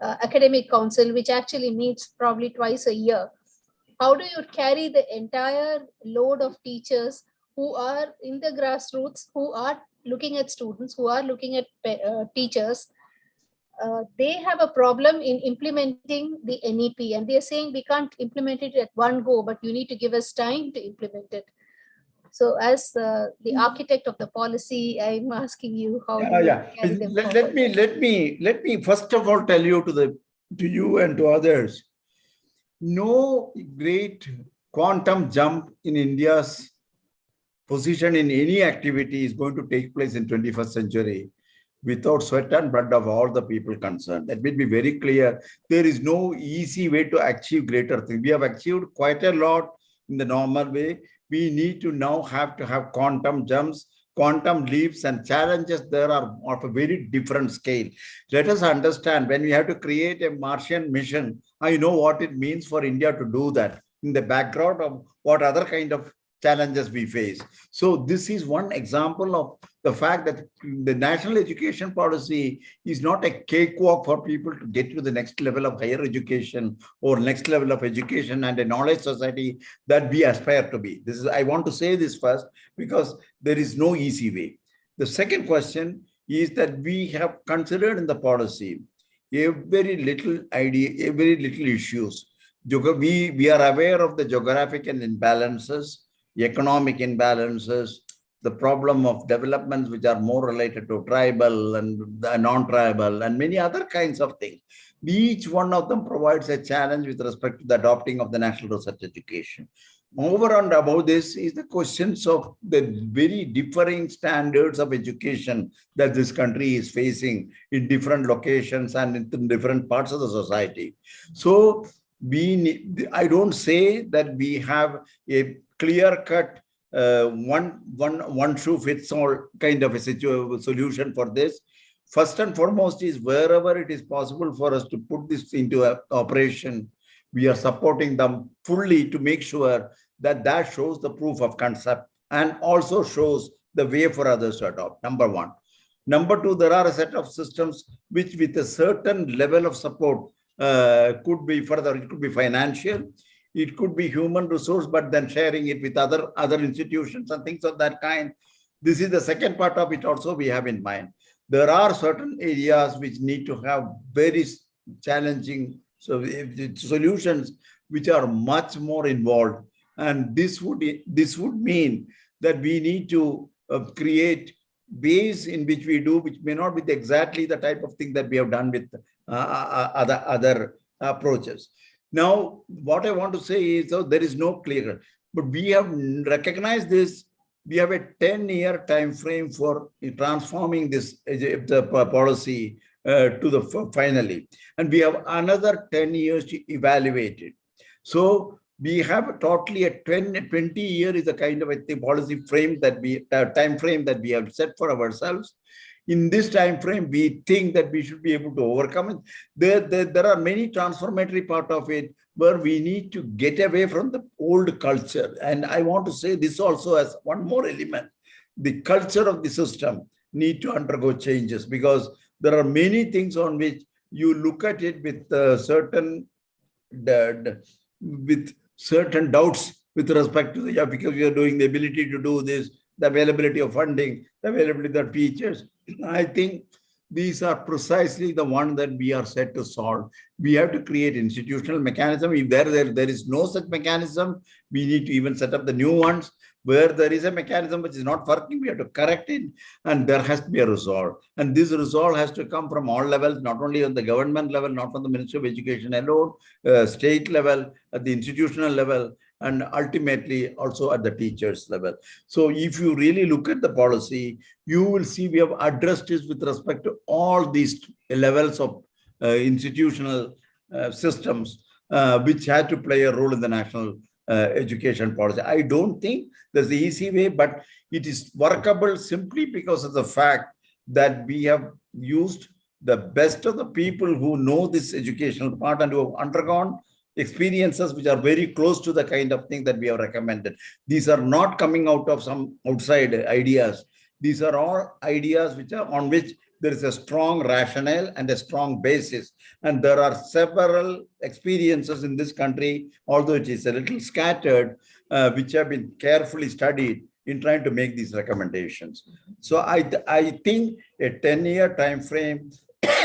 [SPEAKER 1] academic council, which actually meets probably twice a year, how do you carry the entire load of teachers who are in the grassroots, who are looking at students, who are looking at teachers, they have a problem in implementing the NEP, and they're saying we can't implement it at one go, but you need to give us time to implement it. So as the architect of the policy, I'm asking you how do you carry them forward?
[SPEAKER 2] Let me first of all tell you to you and to others, no great quantum jump in India's position in any activity is going to take place in 21st century without sweat and blood of all the people concerned. That will be very clear. There is no easy way to achieve greater things. We have achieved quite a lot in the normal way. We need to now have quantum jumps, quantum leaps, and challenges there are of a very different scale. Let us understand, when we have to create a Martian mission, I know what it means for India to do that in the background of what other kind of challenges we face. So this is one example of the fact that the national education policy is not a cakewalk for people to get to the next level of higher education or next level of education and a knowledge society that we aspire to be. I want to say this first because there is no easy way. The second question is that we have considered in the policy a very little issues. We are aware of the geographical imbalances, economic imbalances, the problem of developments which are more related to tribal and non-tribal and many other kinds of things. Each one of them provides a challenge with respect to the adopting of the national research education. Over and above this is the questions of the very differing standards of education that this country is facing in different locations and in different parts of the society. So I don't say that we have a clear-cut one shoe fits all kind of a solution for this. First and foremost is wherever it is possible for us to put this into operation, we are supporting them fully to make sure that that shows the proof of concept and also shows the way for others to adopt, number one. Number two, there are a set of systems which with a certain level of support could be further, it could be financial, it could be human resource, but then sharing it with other institutions and things of that kind. This is the second part of it also we have in mind. There are certain areas which need to have very challenging solutions which are much more involved. And this would mean that we need to create ways in which we do, which may not be exactly the type of thing that we have done with other approaches. Now, what I want to say is, there is no clear, but we have recognized this. We have a 10-year time frame for transforming this policy to the finally, and we have another 10 years to evaluate it. So we have totally a 20 year is a kind of a policy frame that time frame that we have set for ourselves. In this time frame, we think that we should be able to overcome it. There are many transformatory part of it where we need to get away from the old culture. And I want to say this also as one more element. The culture of the system need to undergo changes because there are many things on which you look at it with certain doubts with respect to because we are doing the ability to do this, the availability of funding, the availability of teachers. I think these are precisely the one that we are set to solve. We have to create institutional mechanism. If there is no such mechanism, we need to even set up the new ones. Where there is a mechanism which is not working, we have to correct it, and there has to be a resolve. And this resolve has to come from all levels, not only on the government level, not from the Ministry of Education alone, state level, at the institutional level, and ultimately also at the teachers level. So if you really look at the policy, you will see we have addressed this with respect to all these levels of institutional systems, which had to play a role in the national education policy. I don't think there's the easy way, but it is workable simply because of the fact that we have used the best of the people who know this educational part and who have undergone experiences which are very close to the kind of thing that we have recommended. These are not coming out of some outside ideas. These are all ideas which are on which there is a strong rationale and a strong basis. And there are several experiences in this country, although it is a little scattered, which have been carefully studied in trying to make these recommendations. So I think a 10-year time frame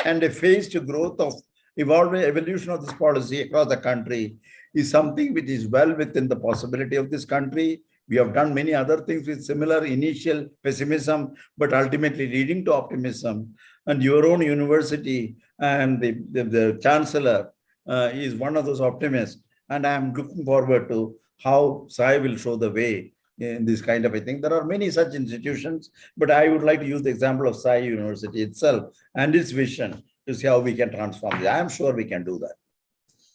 [SPEAKER 2] and a phased growth of evolution of this policy across the country is something which is well within the possibility of this country. We have done many other things with similar initial pessimism, but ultimately leading to optimism. And your own university and the chancellor is one of those optimists. And I'm looking forward to how Sai will show the way in this kind of a thing. There are many such institutions, but I would like to use the example of Sai University itself and its vision to see how we can transform it. I am sure we can do that.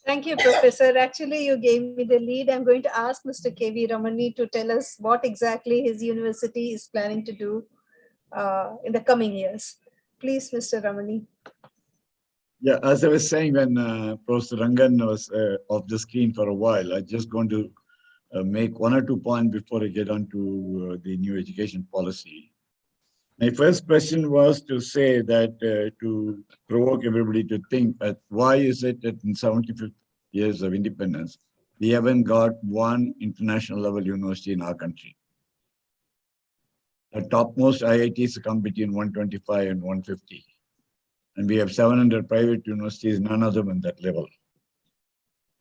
[SPEAKER 1] Thank you, Professor. Actually, you gave me the lead. I'm going to ask Mr. K.V. Ramani to tell us what exactly his university is planning to do in the coming years. Please, Mr. Ramani.
[SPEAKER 3] Yeah, as I was saying when Professor Rangan was off the screen for a while, I'm just going to make one or two points before I get on to the new education policy. My first question was to say that to provoke everybody to think that why is it that in 75 years of independence, we haven't got one international level university in our country. The topmost IITs come between 125 and 150. And we have 700 private universities, none of them in that level.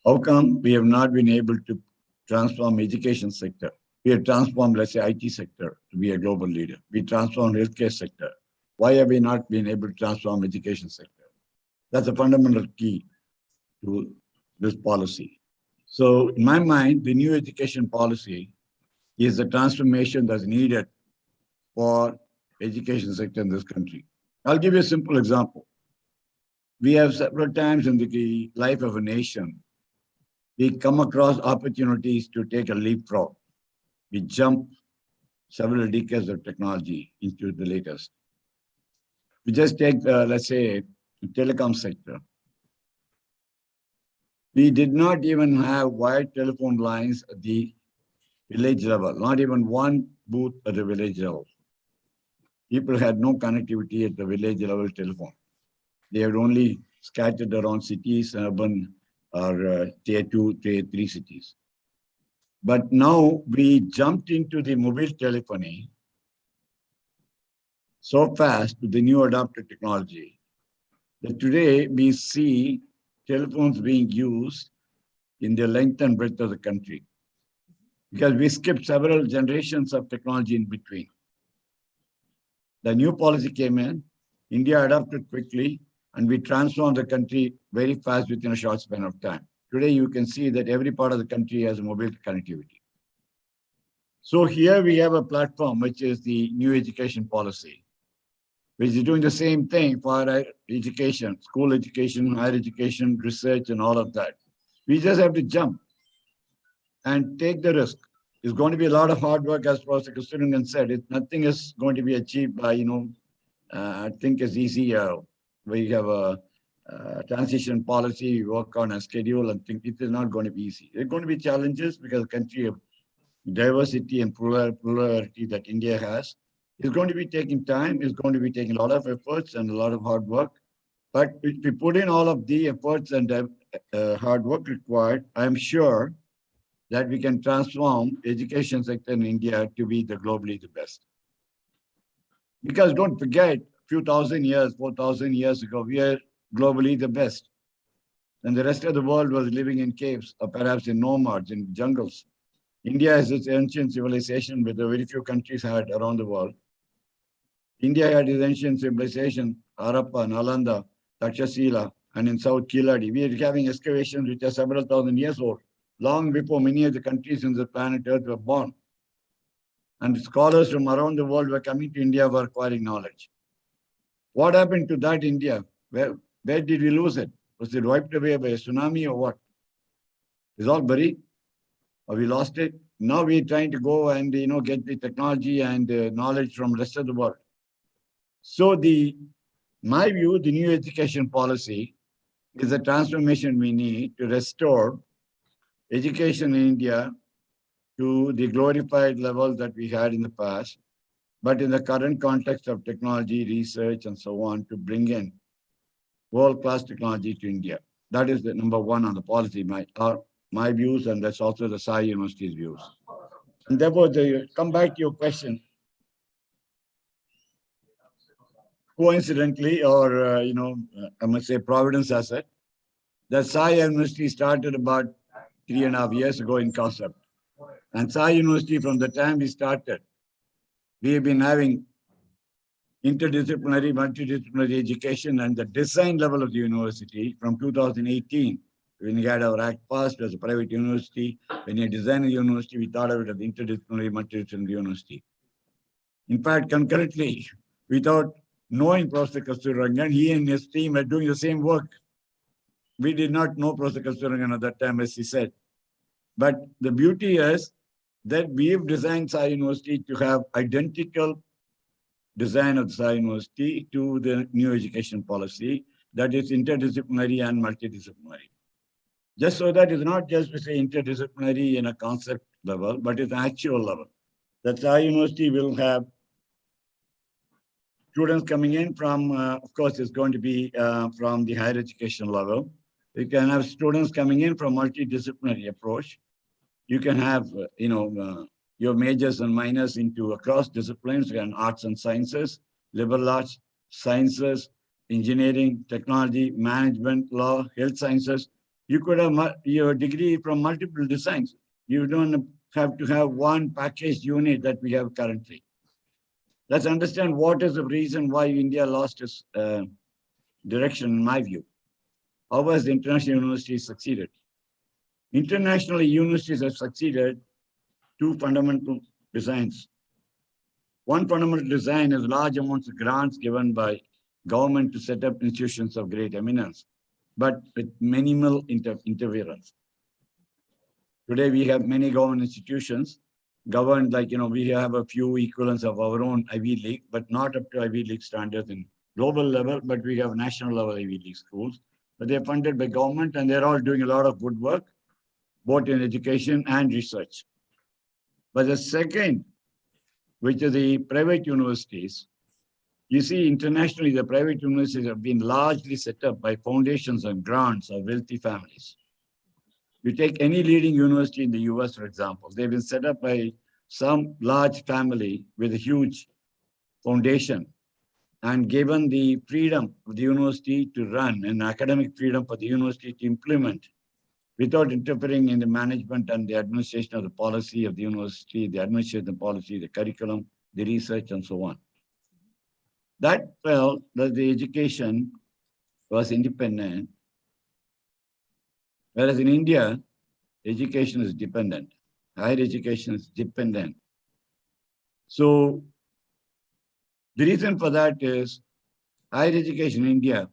[SPEAKER 3] How come we have not been able to transform education sector? We have transformed, let's say, IT sector to be a global leader. We transformed healthcare sector. Why have we not been able to transform education sector? That's a fundamental key to this policy. So in my mind, the new education policy is the transformation that's needed for education sector in this country. I'll give you a simple example. We have several times in the life of a nation, we come across opportunities to take a leapfrog. We jump several decades of technology into the latest. We just take, let's say, the telecom sector. We did not even have wired telephone lines at the village level, not even one booth at the village level. People had no connectivity at the village level telephone. They had only scattered around cities, urban or tier 2, tier 3 cities. But now we jumped into the mobile telephony so fast with the new adopted technology that today we see telephones being used in the length and breadth of the country because we skipped several generations of technology in between. The new policy came in, India adopted quickly, and we transformed the country very fast within a short span of time. Today, you can see that every part of the country has mobile connectivity. So here we have a platform, which is the new education policy, which is doing the same thing for education, school education, higher education, research, and all of that. We just have to jump and take the risk. It's going to be a lot of hard work, as Professor Kasturirangan said. Nothing is going to be achieved by, I think it's easy. We have a transition policy, we work on a schedule and think it is not going to be easy. There are going to be challenges because the country of diversity and plurality that India has is going to be taking time, is going to be taking a lot of efforts and a lot of hard work. But if we put in all of the efforts and hard work required, I'm sure that we can transform education sector in India to be globally the best. Because don't forget, few thousand years, 4,000 years ago, we are globally the best. And the rest of the world was living in caves or perhaps in nomads, in jungles. India has its ancient civilization with very few countries had around the world. India had its ancient civilization, Harappa, Nalanda, Takshashila, and in South Kiladi. We are having excavations which are several thousand years old, long before many of the countries in the planet Earth were born. And scholars from around the world were coming to India for acquiring knowledge. What happened to that India? Where did we lose it? Was it wiped away by a tsunami or what? It's all buried, or we lost it. Now we're trying to go and get the technology and knowledge from the rest of the world. So my view, the new education policy is a transformation we need to restore education in India to the glorified level that we had in the past, but in the current context of technology, research, and so on, to bring in world-class technology to India. That is the number one on the policy, my views, and that's also the Sai University's views. And therefore, come back to your question. Coincidentally, or I must say Providence asset, that Sai University started about 3.5 years ago in concept. And Sai University, from the time we started, we have been having interdisciplinary, multidisciplinary education and the design level of the university from 2018. When we had our act passed as a private university, when you design a university, we thought of it as interdisciplinary, multidisciplinary university. In fact, concurrently, without knowing Professor Kasturirangan, he and his team are doing the same work. We did not know Professor Kasturirangan at that time, as he said. But the beauty is that we have designed Sai University to have identical design of Sai University to the new education policy that is interdisciplinary and multidisciplinary. Just so that it's not just to say interdisciplinary in a concept level, but it's actual level. That Sai University will have students coming in from, of course, it's going to be from the higher education level. You can have students coming in from multidisciplinary approach. You can have, your majors and minors into across disciplines and arts and sciences, liberal arts, sciences, engineering, technology, management, law, health sciences. You could have your degree from multiple designs. You don't have to have one packaged unit that we have currently. Let's understand what is the reason why India lost its direction, in my view. How has the international universities succeeded? Internationally, universities have succeeded two fundamental designs. One fundamental design is large amounts of grants given by government to set up institutions of great eminence, but with minimal interference. Today, we have many government institutions governed like, we have a few equivalents of our own Ivy League, but not up to Ivy League standards in global level, but we have national level Ivy League schools. But they're funded by government and they're all doing a lot of good work, both in education and research. But the second, which is the private universities, you see internationally, the private universities have been largely set up by foundations and grants of wealthy families. You take any leading university in the US, for example, they've been set up by some large family with a huge foundation and given the freedom of the university to run and academic freedom for the university to implement without interfering in the management and the administration of the policy of the university, the administration policy, the curriculum, the research, and so on. That felt that the education was independent, whereas in India, education is dependent. Higher education is dependent. So the reason for that is higher education in India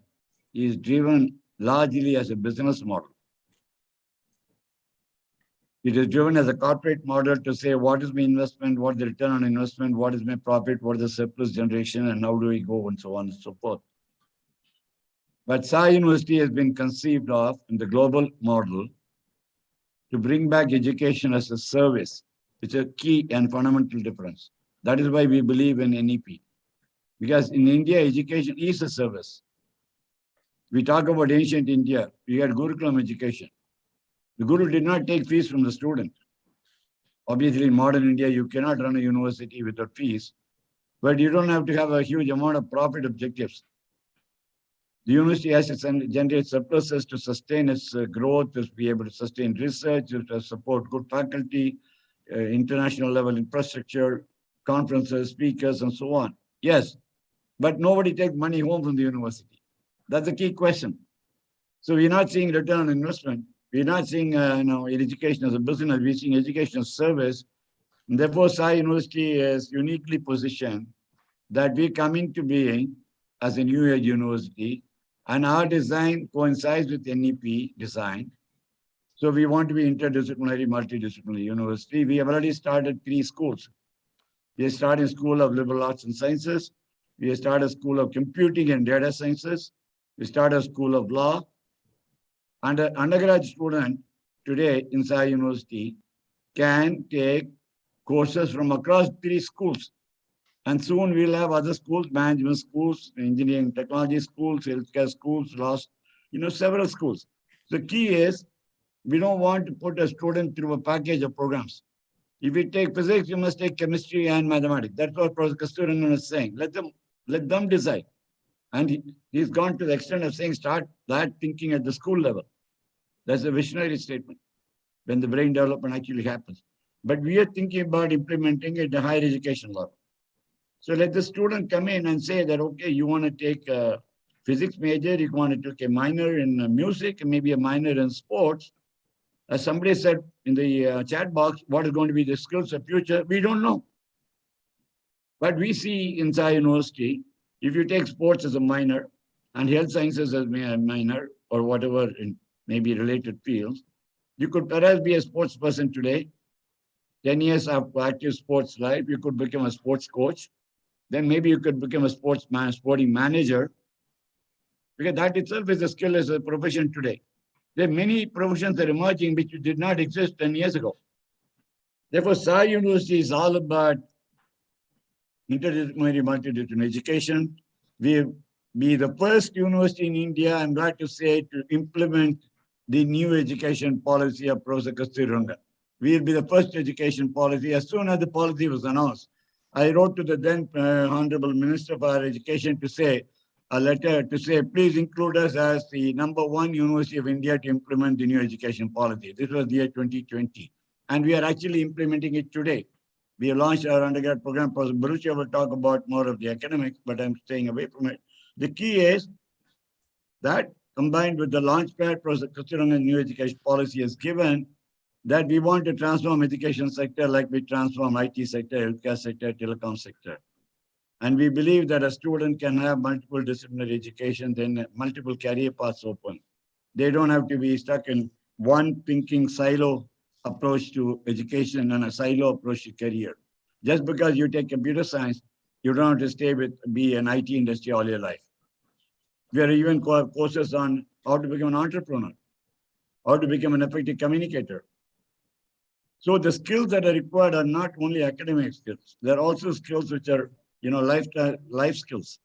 [SPEAKER 3] is driven largely as a business model. It is driven as a corporate model to say, what is my investment, what is the return on investment, what is my profit, what is the surplus generation, and how do we go, and so on and so forth. But Sai University has been conceived of in the global model to bring back education as a service. It's a key and fundamental difference. That is why we believe in NEP. Because in India, education is a service. We talk about ancient India, we had Gurukulam education. The Guru did not take fees from the student. Obviously, in modern India, you cannot run a university without fees, but you don't have to have a huge amount of profit objectives. The university has to generate surpluses to sustain its growth, to be able to sustain research, to support good faculty, international level infrastructure, conferences, speakers, and so on. Yes, but nobody takes money home from the university. That's the key question. So we're not seeing return on investment. We're not seeing education as a business. We're seeing education as service. And therefore, Sai University is uniquely positioned that we come into being as a new age university, and our design coincides with NEP design. So we want to be interdisciplinary, multidisciplinary university. We have already started 3 schools. We started School of Liberal Arts and Sciences. We started School of Computing and Data Sciences. We started School of Law. And an undergraduate student today in Sai University can take courses from across 3 schools. And soon we'll have other schools, management schools, engineering technology schools, healthcare schools, law, several schools. The key is we don't want to put a student through a package of programs. If you take physics, you must take chemistry and mathematics. That's what Professor Kasturirangan is saying. Let them decide. And he's gone to the extent of saying, start that thinking at the school level. That's a visionary statement when the brain development actually happens. But we are thinking about implementing it at the higher education level. So let the student come in and say that, okay, you want to take a physics major, you want to take a minor in music, maybe a minor in sports. As somebody said in the chat box, what is going to be the skills of future? We don't know. But we see in Sai University, if you take sports as a minor and health sciences as a minor or whatever in maybe related fields, you could perhaps be a sports person today. 10 years of active sports life, you could become a sports coach. Then maybe you could become a sporting manager, because that itself is a skill as a profession today. There are many professions that are emerging which did not exist 10 years ago. Therefore, Sai University is all about interdisciplinary multidisciplinary education. We'll be the first university in India, I'm glad to say, to implement the new education policy of Professor Kasturirangan. We'll be the first education policy. As soon as the policy was announced, I wrote to the then Honorable Minister for Education to say, a letter to say, please include us as the #1 University of India to implement the new education policy. This was the year 2020. And we are actually implementing it today. We have launched our undergrad program. Professor Barucha will talk about more of the academics, but I'm staying away from it. The key is that combined with the launchpad Professor Kasturirangan new education policy has given, that we want to transform education sector like we transform IT sector, healthcare sector, telecom sector. And we believe that a student can have multiple disciplinary education, then multiple career paths open. They don't have to be stuck in one thinking silo approach to education and a silo approach to career. Just because you take computer science, you don't have to be an IT industry all your life. We are even courses on how to become an entrepreneur, how to become an effective communicator. So the skills that are required are not only academic skills, they're also skills which are, life skills.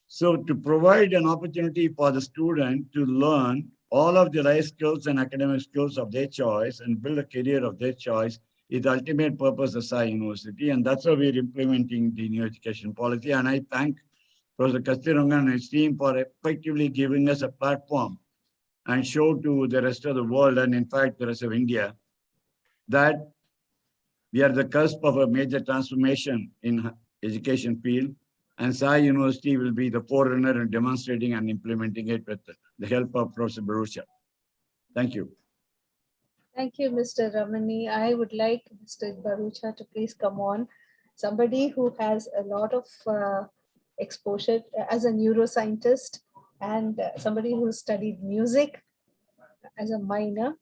[SPEAKER 3] So to provide an opportunity for the student to learn all of the life skills and academic skills of their choice and build a career of their choice is the ultimate purpose of Sai University. And that's how we're implementing the new education policy. And I thank Professor Kasturirangan and his team for effectively giving us a platform and show to the rest of the world, and in fact, the rest of India, that we are the cusp of a major transformation in education field, and Sai University will be the forerunner in demonstrating and implementing it with the help of Professor Barucha. Thank you.
[SPEAKER 1] Thank you, Mr. Ramani. I would like Mr. Barucha to please come on. Somebody who has a lot of exposure as a neuroscientist and somebody who studied music as a minor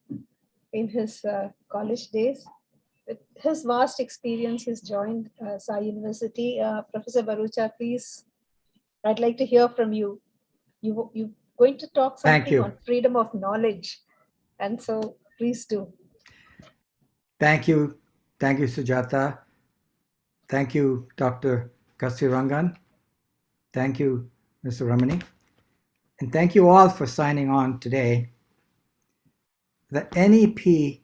[SPEAKER 1] in his college days. With his vast experience, he's joined Sai University. Professor Barucha, please, I'd like to hear from you. You're going to talk something on freedom of knowledge. And so please do.
[SPEAKER 4] Thank you. Thank you, Sujata. Thank you, Dr. Kasturirangan. Thank you, Mr. Ramani. And thank you all for signing on today. The NEP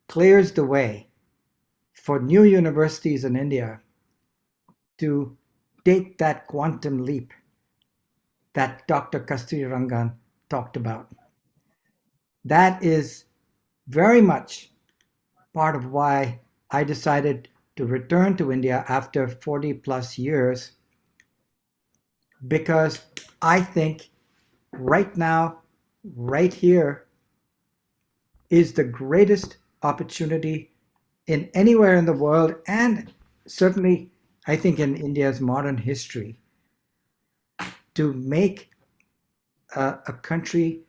[SPEAKER 4] clears the way for new universities in India to take that quantum leap that Dr. Kasturirangan talked about. That is very much part of why I decided to return to India after 40 plus years, because I think right now, right here, is the greatest opportunity in anywhere in the world, and certainly I think in India's modern history, to make a country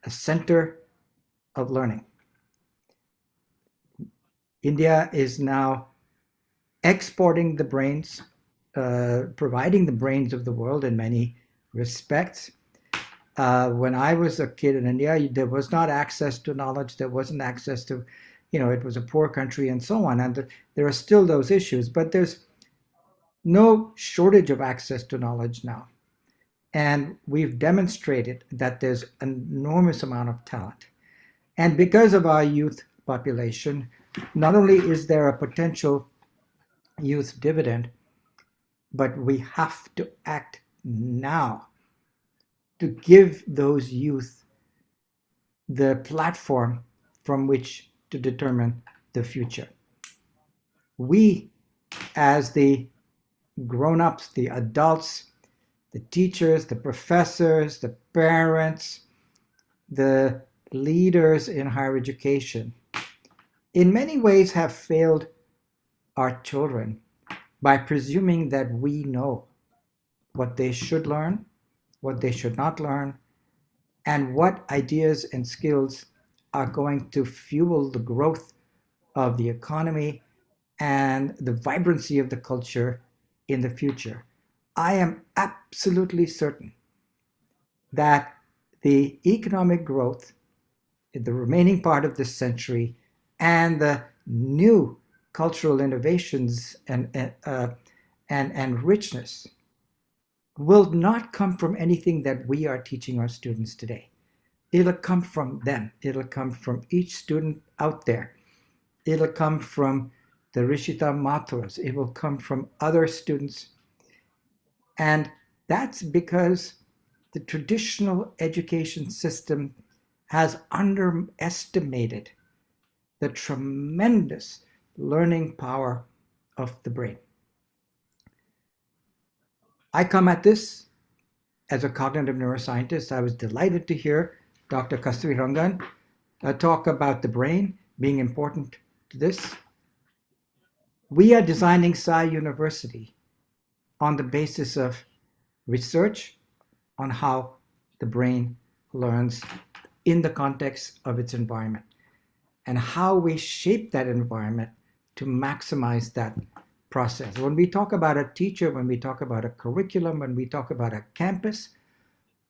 [SPEAKER 4] a center of learning. India is now exporting the brains, providing the brains of the world in many respects. When I was a kid in India, there was not access to knowledge, there wasn't access to, it was a poor country and so on. And there are still those issues, but there's no shortage of access to knowledge now. And we've demonstrated that there's an enormous amount of talent. And because of our youth population, not only is there a potential youth dividend, but we have to act now to give those youth the platform from which to determine the future. We, as the grown-ups, the adults, the teachers, the professors, the parents, the leaders in higher education, in many ways have failed our children by presuming that we know what they should learn, what they should not learn, and what ideas and skills are going to fuel the growth of the economy and the vibrancy of the culture in the future. I am absolutely certain that the economic growth in the remaining part of this century and the new cultural innovations and richness will not come from anything that we are teaching our students today. It'll come from them. It'll come from each student out there. It'll come from the Rishita Mathuras. It will come from other students. And that's because the traditional education system has underestimated the tremendous learning power of the brain. I come at this as a cognitive neuroscientist. I was delighted to hear Dr. Kasturirangan talk about the brain being important to this. We are designing Sai University on the basis of research on how the brain learns in the context of its environment and how we shape that environment to maximize that process. When we talk about a teacher, when we talk about a curriculum, when we talk about a campus,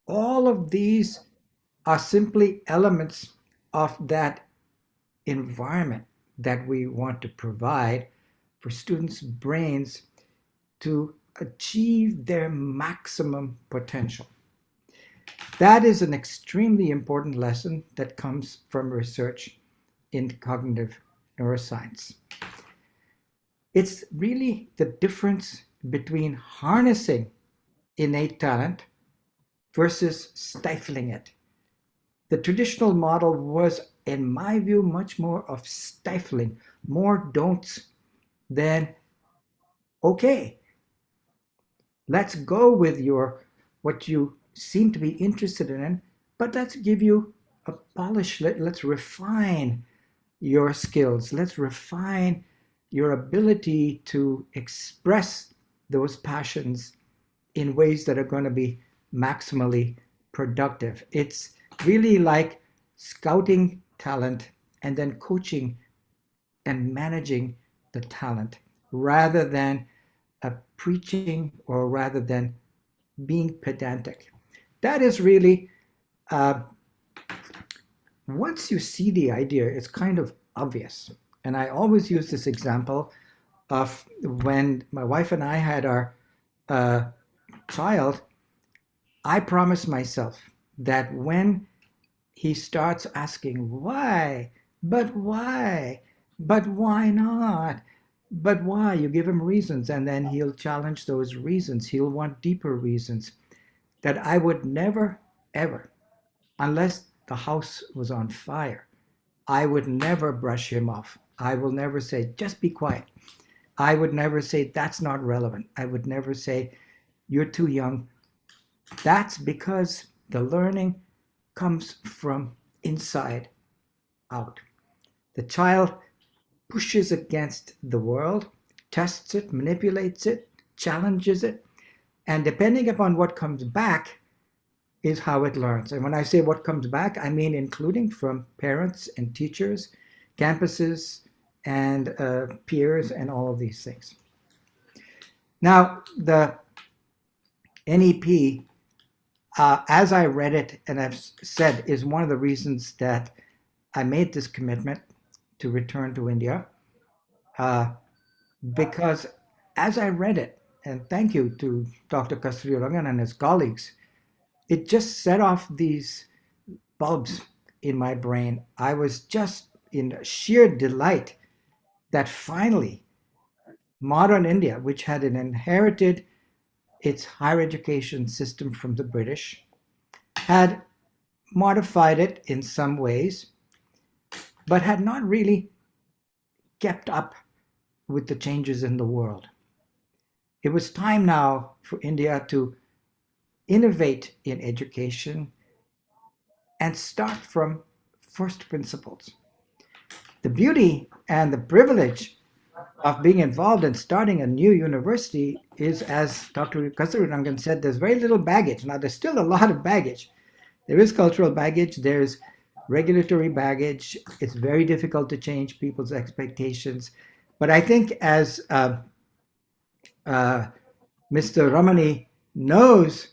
[SPEAKER 4] all of these are simply elements of that environment that we want to provide for students' brains to achieve their maximum potential. That is an extremely important lesson that comes from research in cognitive neuroscience. It's really the difference between harnessing innate talent versus stifling it. The traditional model was, in my view, much more of stifling, more don'ts than, okay, let's go with what you seem to be interested in, but let's give you a polish, let's refine your skills, let's refine your ability to express those passions in ways that are going to be maximally productive. It's really like scouting talent and then coaching and managing the talent rather than preaching or rather than being pedantic. That is really, once you see the idea, it's kind of obvious. And I always use this example of when my wife and I had our child. I promised myself that when he starts asking why, but why not, but why, you give him reasons and then he'll challenge those reasons. He'll want deeper reasons. That I would never, ever, unless the house was on fire, I would never brush him off. I will never say, just be quiet. I would never say, that's not relevant. I would never say, you're too young. That's because the learning comes from inside out. The child pushes against the world, tests it, manipulates it, challenges it, and depending upon what comes back is how it learns. And when I say what comes back, I mean including from parents and teachers, campuses, and peers, and all of these things. Now, the NEP, as I read it and I've said, is one of the reasons that I made this commitment to return to India, because as I read it, and thank you to Dr. Kasturirangan and his colleagues, it just set off these bulbs in my brain. I was just in sheer delight that finally modern India, which had inherited its higher education system from the British, had modified it in some ways, but had not really kept up with the changes in the world. It was time now for India to innovate in education and start from first principles. The beauty and the privilege of being involved in starting a new university is, as Dr. Kasturirangan said, there's very little baggage. Now, there's still a lot of baggage. There is cultural baggage, there's regulatory baggage. It's very difficult to change people's expectations. But I think, as Mr. Ramani knows,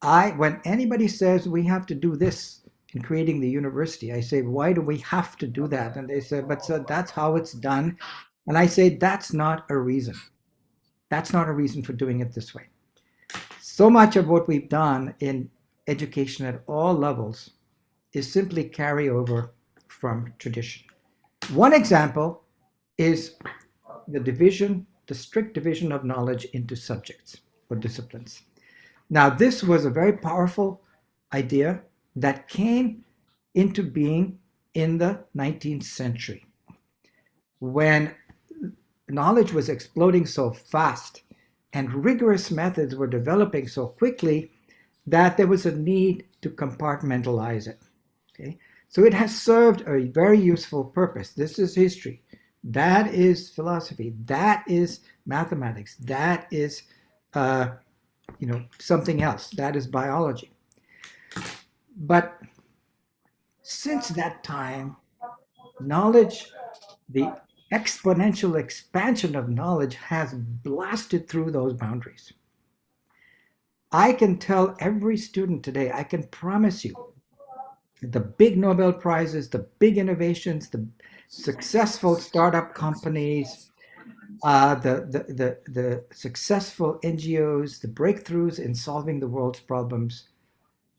[SPEAKER 4] when anybody says we have to do this in creating the university, I say, why do we have to do that? And they say, but sir, that's how it's done. And I say, that's not a reason. That's not a reason for doing it this way. So much of what we've done in education at all levels is simply carryover from tradition. One example is the strict division of knowledge into subjects or disciplines. Now, this was a very powerful idea that came into being in the 19th century, when knowledge was exploding so fast and rigorous methods were developing so quickly that there was a need to compartmentalize it. Okay? So it has served a very useful purpose. This is history. That is philosophy. That is mathematics. That is something else. That is biology. But since that time, knowledge, the exponential expansion of knowledge has blasted through those boundaries. I can tell every student today, I can promise you, the big Nobel Prizes, the big innovations, the successful startup companies, the successful NGOs, the breakthroughs in solving the world's problems,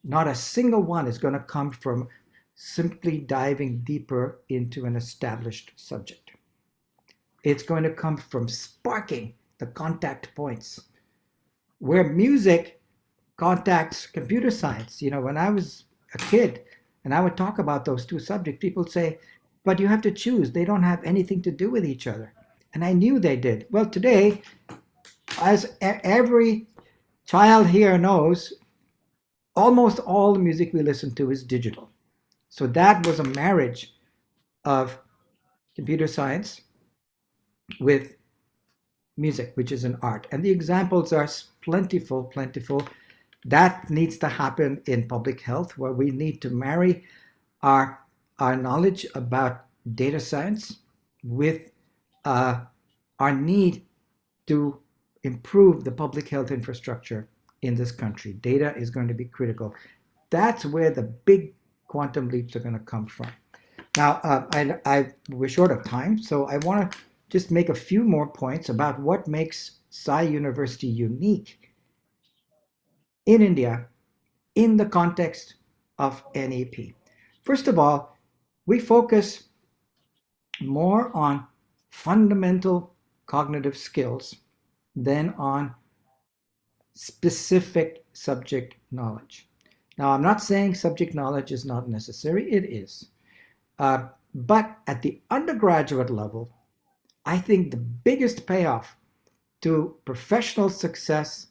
[SPEAKER 4] not a single one is going to come from simply diving deeper into an established subject. It's going to come from sparking the contact points where music contacts computer science. When I was a kid and I would talk about those two subjects, people say, but you have to choose. They don't have anything to do with each other. And I knew they did. Well, today, as every child here knows, almost all the music we listen to is digital. So that was a marriage of computer science with music, which is an art. And the examples are plentiful. That needs to happen in public health, where we need to marry our knowledge about data science with our need to improve the public health infrastructure in this country. Data is going to be critical. That's where the big quantum leaps are going to come from. Now, we're short of time, so I want to just make a few more points about what makes Sai University unique in India in the context of NEP. First of all, we focus more on fundamental cognitive skills than on specific subject knowledge. Now, I'm not saying subject knowledge is not necessary. It is. But at the undergraduate level, I think the biggest payoff to professional success,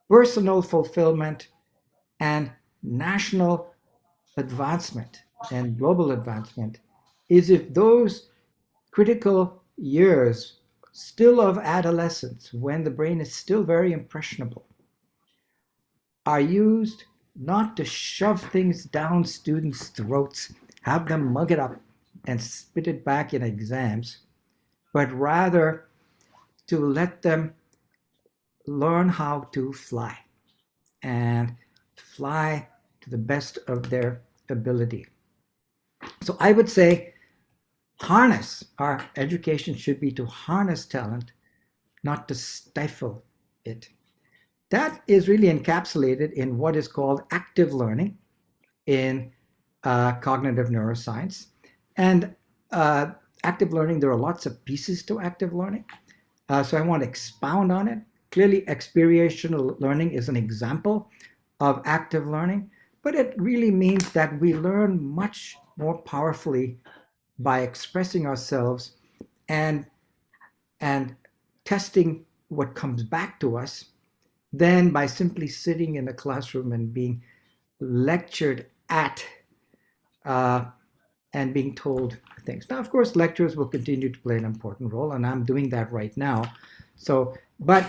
[SPEAKER 4] personal fulfillment, and national advancement and global advancement is if those critical years, still of adolescence, when the brain is still very impressionable, are used not to shove things down students' throats, have them mug it up and spit it back in exams, but rather to let them learn how to fly and fly to the best of their ability. So I would say our education should be to harness talent, not to stifle it. That is really encapsulated in what is called active learning in cognitive neuroscience. And active learning, there are lots of pieces to active learning. So I want to expound on it. Clearly, experiential learning is an example of active learning, but it really means that we learn much more powerfully by expressing ourselves and testing what comes back to us than by simply sitting in a classroom and being lectured at and being told things. Now, of course, lectures will continue to play an important role, and I'm doing that right now. So, but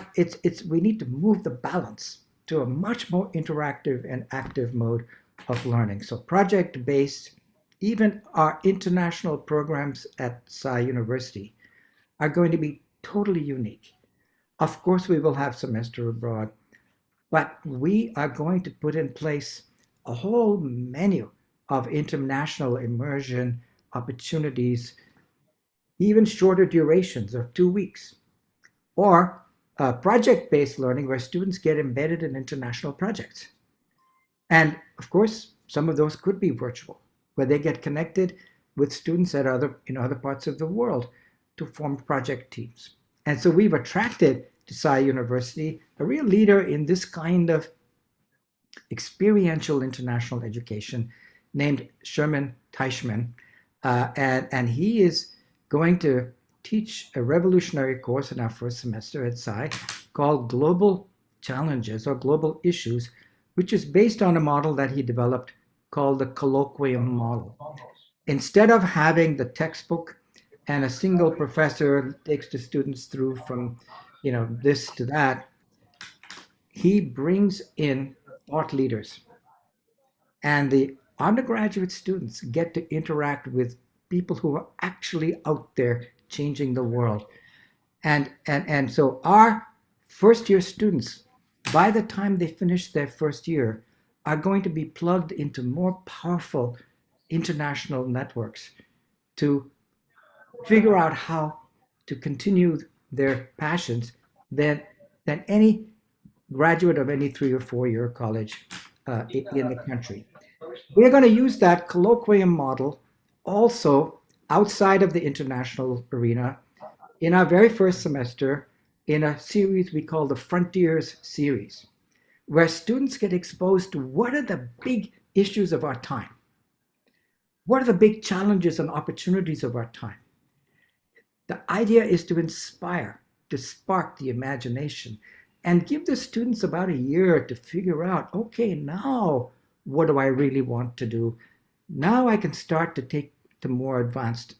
[SPEAKER 4] we need to move the balance to a much more interactive and active mode of learning. So project-based, even our international programs at Sai University are going to be totally unique. Of course, we will have semester abroad, but we are going to put in place a whole menu of international immersion opportunities, even shorter durations of 2 weeks, or project-based learning where students get embedded in international projects. And of course, some of those could be virtual, where they get connected with students in other parts of the world to form project teams. And so we've attracted to Sai University a real leader in this kind of experiential international education named Sherman Teichman. And he is going to teach a revolutionary course in our first semester at Sai called Global Challenges or Global Issues, which is based on a model that he developed called the colloquium model. Instead of having the textbook and a single professor takes the students through from this to that, he brings in thought leaders. And the undergraduate students get to interact with people who are actually out there changing the world. And so our first year students, by the time they finish their first year, are going to be plugged into more powerful international networks to figure out how to continue their passions than any graduate of any 3 or 4 year college in the country. We're going to use that colloquium model also outside of the international arena in our very first semester in a series we call the Frontiers series, where students get exposed to what are the big issues of our time. What are the big challenges and opportunities of our time? The idea is to inspire, to spark the imagination, and give the students about a year to figure out, okay, now what do I really want to do? Now I can start to take the more advanced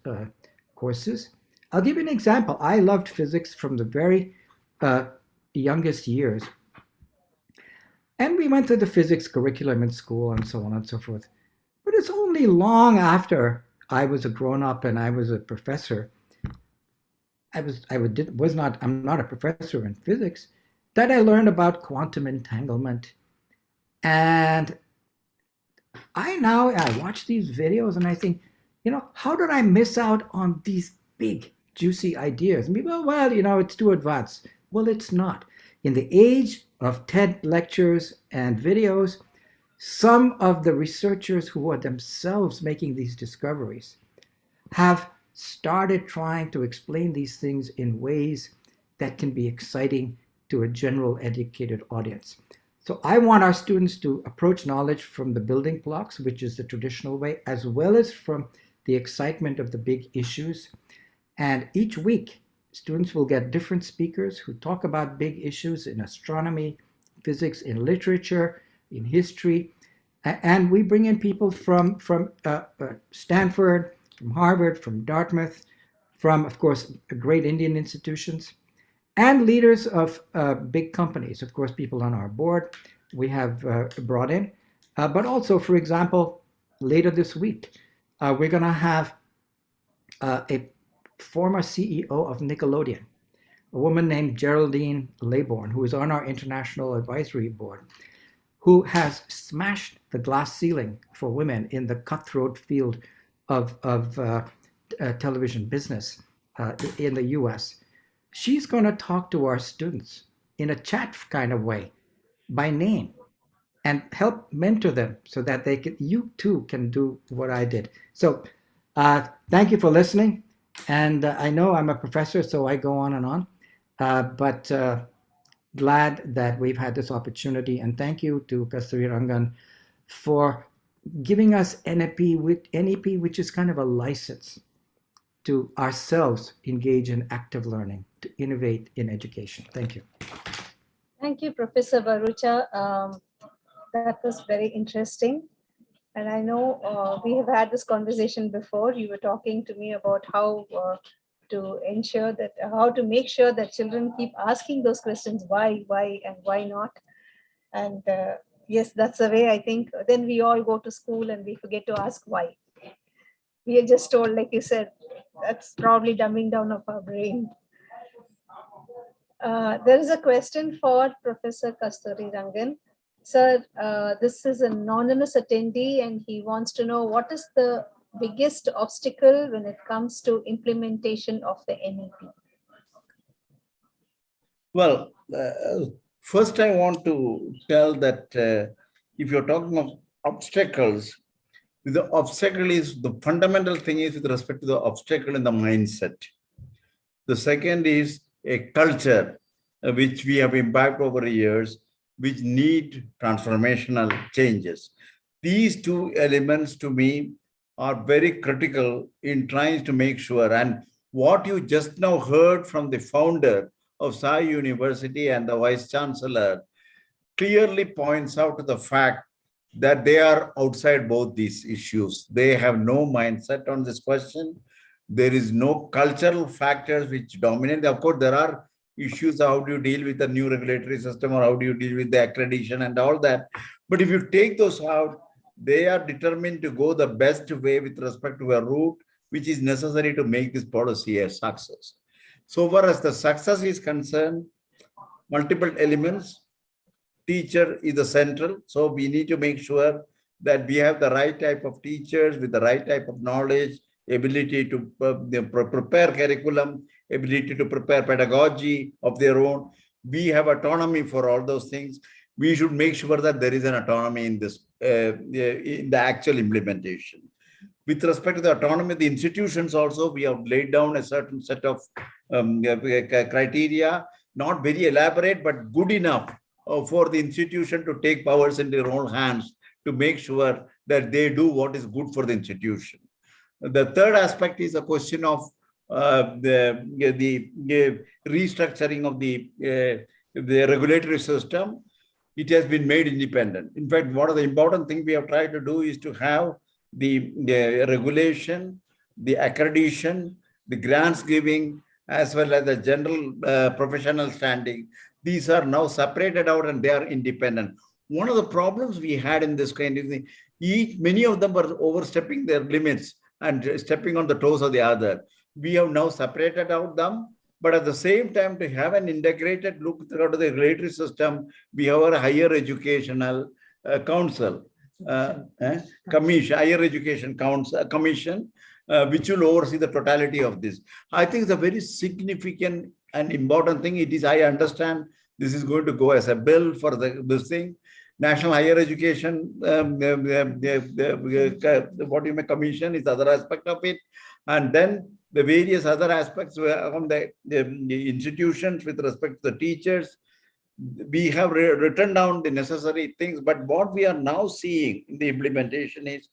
[SPEAKER 4] courses. I'll give you an example. I loved physics from the very youngest years. And we went through the physics curriculum in school and so on and so forth. But it's only long after I was a grown-up and I was a professor, I'm not a professor in physics, that I learned about quantum entanglement. And I watch these videos and I think, how did I miss out on these big, juicy ideas? And people, well, it's too advanced. Well, it's not. In the age of TED lectures and videos, some of the researchers who are themselves making these discoveries have started trying to explain these things in ways that can be exciting to a general educated audience. So I want our students to approach knowledge from the building blocks, which is the traditional way, as well as from the excitement of the big issues. And each week, students will get different speakers who talk about big issues in astronomy, physics, in literature, in history. And we bring in people from Stanford, from Harvard, from Dartmouth, from, of course, great Indian institutions, and leaders of big companies. Of course, people on our board we have brought in. But also, for example, later this week, we're going to have a former CEO of Nickelodeon, a woman named Geraldine Laybourne, who is on our international advisory board, who has smashed the glass ceiling for women in the cutthroat field of television business in the US. She's going to talk to our students in a chat kind of way by name and help mentor them so that you too can do what I did. So Thank you for listening. And I know I'm a professor, so I go on and on. But glad that we've had this opportunity. And thank you to Kasturirangan for giving us NEP, which is kind of a license to ourselves engage in active learning, to innovate in education. Thank you.
[SPEAKER 1] Thank you, Professor Barucha. That was very interesting. And I know we have had this conversation before. You were talking to me about how to ensure that, how to make sure that children keep asking those questions, why, and why not. And yes, that's the way I think. Then we all go to school and we forget to ask why. We are just told, like you said, that's probably dumbing down of our brain. There is a question for Professor Kasturirangan. Sir, this is an anonymous attendee and he wants to know what is the biggest obstacle when it comes to implementation of the NEP?
[SPEAKER 2] Well, first I want to tell that if you're talking of obstacles, the obstacle is, the fundamental thing is with respect to the obstacle in the mindset. The second is a culture which we have imbibed over years, which need transformational changes. These two elements to me are very critical in trying to make sure. And what you just now heard from the founder of Sai University and the Vice Chancellor clearly points out to the fact that they are outside both these issues. They have no mindset on this question. There is no cultural factors which dominate. Of course, there are issues. How do you deal with the new regulatory system, or how do you deal with the accreditation and all that? But if you take those out, they are determined to go the best way with respect to a route which is necessary to make this policy a success. So far as the success is concerned, multiple elements. Teacher is the central. So we need to make sure that we have the right type of teachers with the right type of knowledge, ability to prepare curriculum, ability to prepare pedagogy of their own. We have autonomy for all those things. We should make sure that there is an autonomy in this, in the actual implementation. With respect to the autonomy of the institutions also, we have laid down a certain set of criteria, not very elaborate, but good enough for the institution to take powers in their own hands to make sure that they do what is good for the institution. The third aspect is a question of the restructuring of the regulatory system. It has been made independent. In fact, one of the important things we have tried to do is to have the regulation, the accreditation, the grants giving, as well as the general professional standing. These are now separated out and they are independent. One of the problems we had in this kind of thing, many of them were overstepping their limits and stepping on the toes of the other. We have now separated out them, but at the same time, to have an integrated look throughout the regulatory system, we have a higher educational council, commission, higher education council, commission, which will oversee the totality of this. I think it's a very significant and important thing. It is, I understand this is going to go as a bill for this thing. National Higher Education, what you may commission is the other aspect of it. And then the various other aspects on the institutions with respect to the teachers. We have written down the necessary things, but what we are now seeing in the implementation is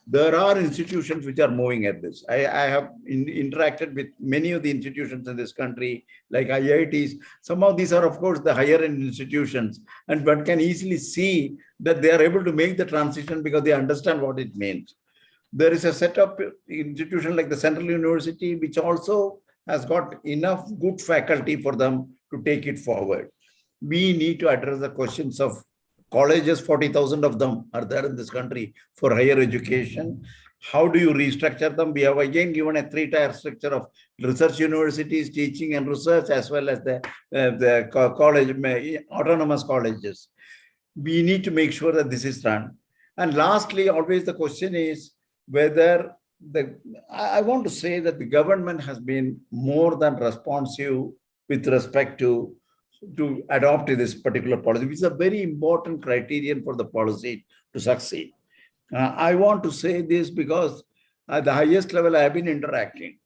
[SPEAKER 2] there are institutions which are moving at this. I have interacted with many of the institutions in this country, like IITs. Some of these are, of course, the higher end institutions, and one can easily see that they are able to make the transition because they understand what it means. There is a set of institution like the Central University, which also has got enough good faculty for them to take it forward. We need to address the questions of colleges. 40,000 of them are there in this country for higher education. How do you restructure them? We have again given a three-tier structure of research universities, teaching and research, as well as the college, autonomous colleges. We need to make sure that this is done. And lastly, always the question is whether I want to say that the government has been more than responsive with respect to adopt this particular policy, which is a very important criterion for the policy to succeed. I want to say this because At the highest level, I have been interacting.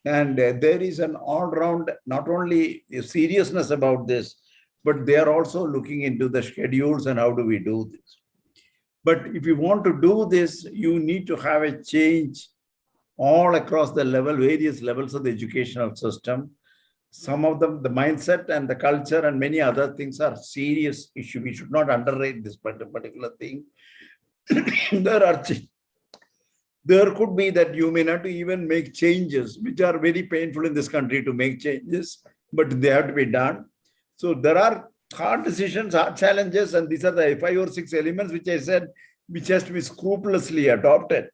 [SPEAKER 2] And there is an all-round, not only seriousness about this, but they are also looking into the schedules and how do we do this. But if you want to do this, you need to have a change all across the level, various levels of the educational system. Some of them, the mindset and the culture and many other things are serious issue. We should not underrate this particular thing. There could be that you may not even make changes, which are very painful in this country to make changes, but they have to be done. So there are hard decisions, hard challenges, and these are the 5 or 6 elements which I said, which has to be scrupulously adopted.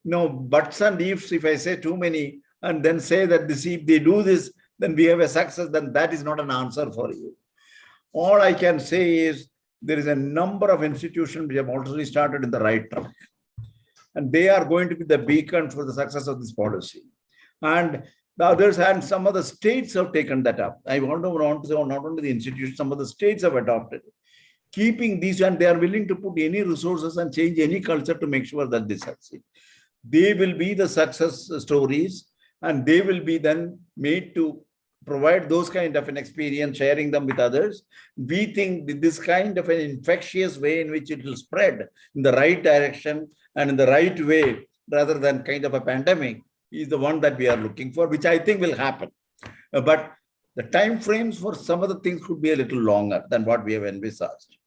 [SPEAKER 2] No buts and ifs, if I say too many, and then say that this, if they do this, then we have a success, then that is not an answer for you. All I can say is there is a number of institutions which have already started in the right track. And they are going to be the beacon for the success of this policy. And the others, and some of the states have taken that up. I want to say not only the institutions, some of the states have adopted it. Keeping these, and they are willing to put any resources and change any culture to make sure that they succeed. They will be the success stories, and they will be then made to provide those kind of an experience, sharing them with others. We think this kind of an infectious way in which it will spread in the right direction and in the right way, rather than kind of a pandemic, is the one that we are looking for, which I think will happen. But the time frames for some of the things could be a little longer than what we have envisaged.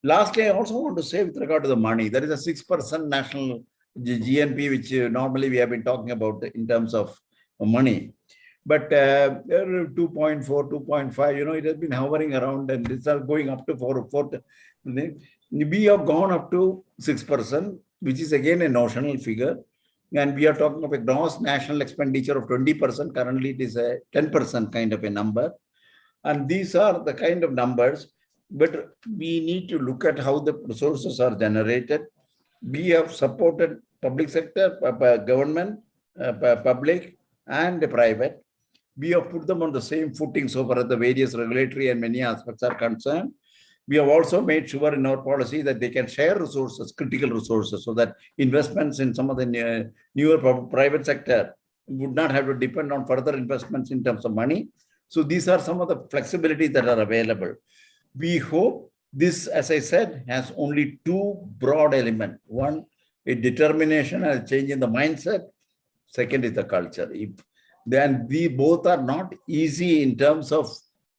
[SPEAKER 2] Lastly, I also want to say with regard to the money, there is a 6% national GNP, which normally we have been talking about in terms of money. But 2.4, 2.5, it has been hovering around, and these are going up to 4. We have gone up to 6%, which is again a notional figure. And we are talking of a gross national expenditure of 20%. Currently, it is a 10% kind of a number. And these are the kind of numbers, but we need to look at how the resources are generated. We have supported public sector, government, public, and the private. We have put them on the same footing so far as the various regulatory and many aspects are concerned. We have also made sure in our policy that they can share resources, critical resources, so that investments in some of the newer private sector would not have to depend on further investments in terms of money. So these are some of the flexibilities that are available. We hope this, as I said, has only 2 broad elements. One, a determination and a change in the mindset. Second is the culture. Then we both are not easy in terms of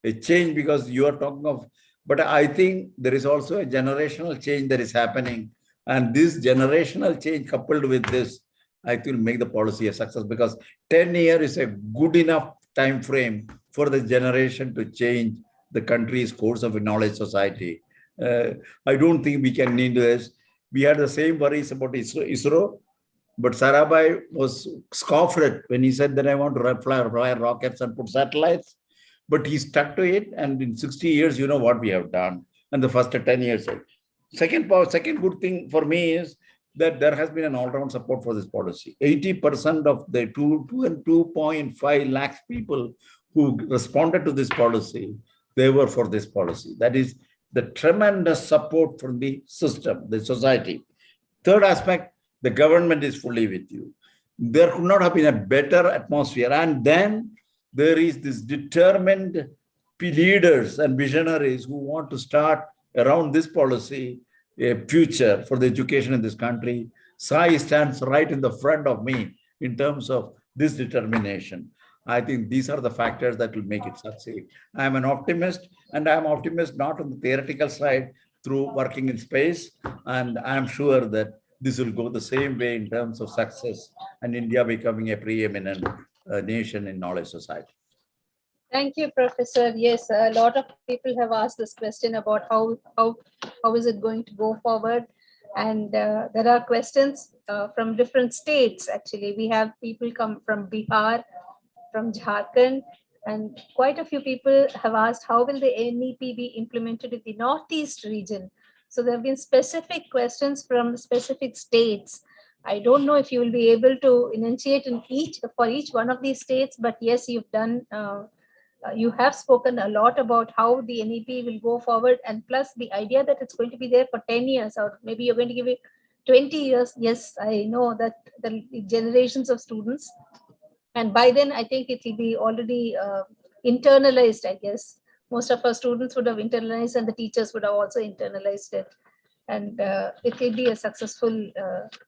[SPEAKER 2] a change, because you are talking of, but I think there is also a generational change that is happening. And this generational change coupled with this, I think will make the policy a success, because 10 years is a good enough time frame for the generation to change the country's course of a knowledge society. I don't think we can need this. We had the same worries about ISRO, but Sarabhai was scoffed at when he said that I want to fly rockets and put satellites. But he stuck to it, and in 60 years, you know what we have done. And the first 10 years. Second good thing for me is that there has been an all-round support for this policy. 80% of the 2.5 lakhs people who responded to this policy, they were for this policy. That is the tremendous support from the system, the society. Third aspect, the government is fully with you. There could not have been a better atmosphere. And then there is this determined leaders and visionaries who want to start around this policy a future for the education in this country. Sai stands right in the front of me in terms of this determination. I think these are the factors that will make it succeed. I am an optimist, and I am optimist not on the theoretical side through working in space. And I am sure that this will go the same way in terms of success and India becoming a preeminent nation in knowledge society.
[SPEAKER 1] Thank you, Professor. Yes, a lot of people have asked this question about how is it going to go forward. And there are questions from different states, actually. We have people come from Bihar, from Jharkhand, and quite a few people have asked how will the NEP be implemented in the Northeast region. So there have been specific questions from specific states. I don't know if you will be able to enunciate for each one of these states, but yes, you've done. You have spoken a lot about how the NEP will go forward, and plus the idea that it's going to be there for 10 years, or maybe you're going to give it 20 years, yes, I know that the generations of students, and by then I think it will be already internalized, I guess. Most of our students would have internalized and the teachers would have also internalized it. And it will be a successful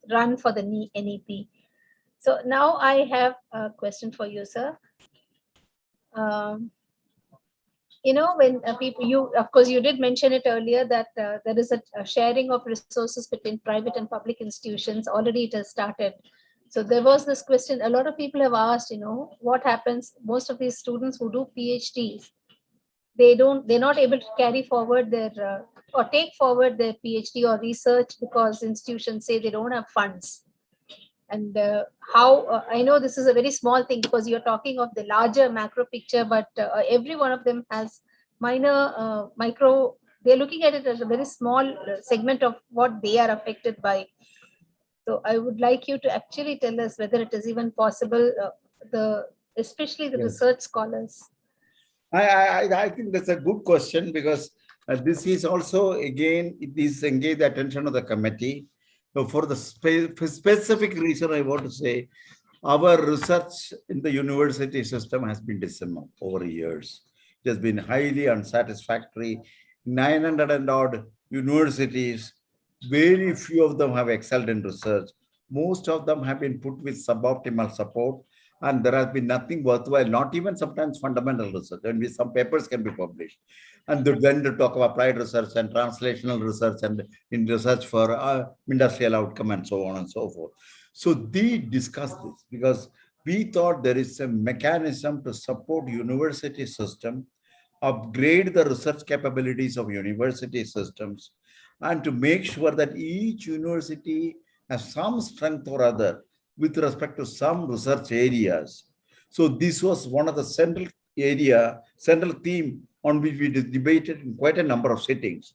[SPEAKER 1] run for the NEP. So now I have a question for you, sir. When people, of course, you did mention it earlier that there is a sharing of resources between private and public institutions. Already it has started. So there was this question, a lot of people have asked, what happens, most of these students who do PhDs, they're not able to carry forward their, or take forward their PhD or research because institutions say they don't have funds. And how I know this is a very small thing because you're talking of the larger macro picture, but every one of them has micro, they're looking at it as a very small segment of what they are affected by. So I would like you to actually tell us whether it is even possible, especially the research scholars.
[SPEAKER 2] I think that's a good question because this is also, again, it is engaged the attention of the committee. So for the specific reason, I want to say our research in the university system has been dismal over years. It has been highly unsatisfactory. 900 and odd universities, very few of them have excelled in research. Most of them have been put with suboptimal support, and there has been nothing worthwhile, not even sometimes fundamental research. And some papers can be published. And then to talk about applied research and translational research and in research for industrial outcome and so on and so forth. So they discussed this because we thought there is a mechanism to support university system, upgrade the research capabilities of university systems, and to make sure that each university has some strength or other with respect to some research areas. So this was one of the central theme on which we debated in quite a number of sittings.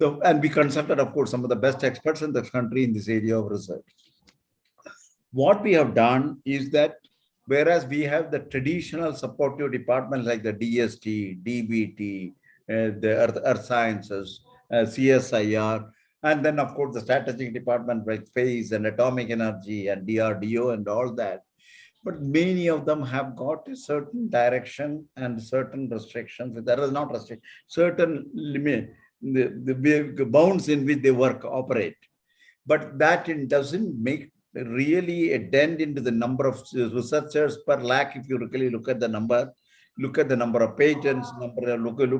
[SPEAKER 2] So, and we consulted, of course, some of the best experts in the country in this area of research. What we have done is that whereas we have the traditional supportive departments like the DST, DBT, the Earth Sciences, CSIR, and then, of course, the strategic department like space and atomic energy and DRDO and all that. But many of them have got a certain direction and certain restrictions. There is not restriction, certain limit, the bounds in which they operate. But that doesn't make really a dent into the number of researchers per lakh. If you really look at the number of patents, look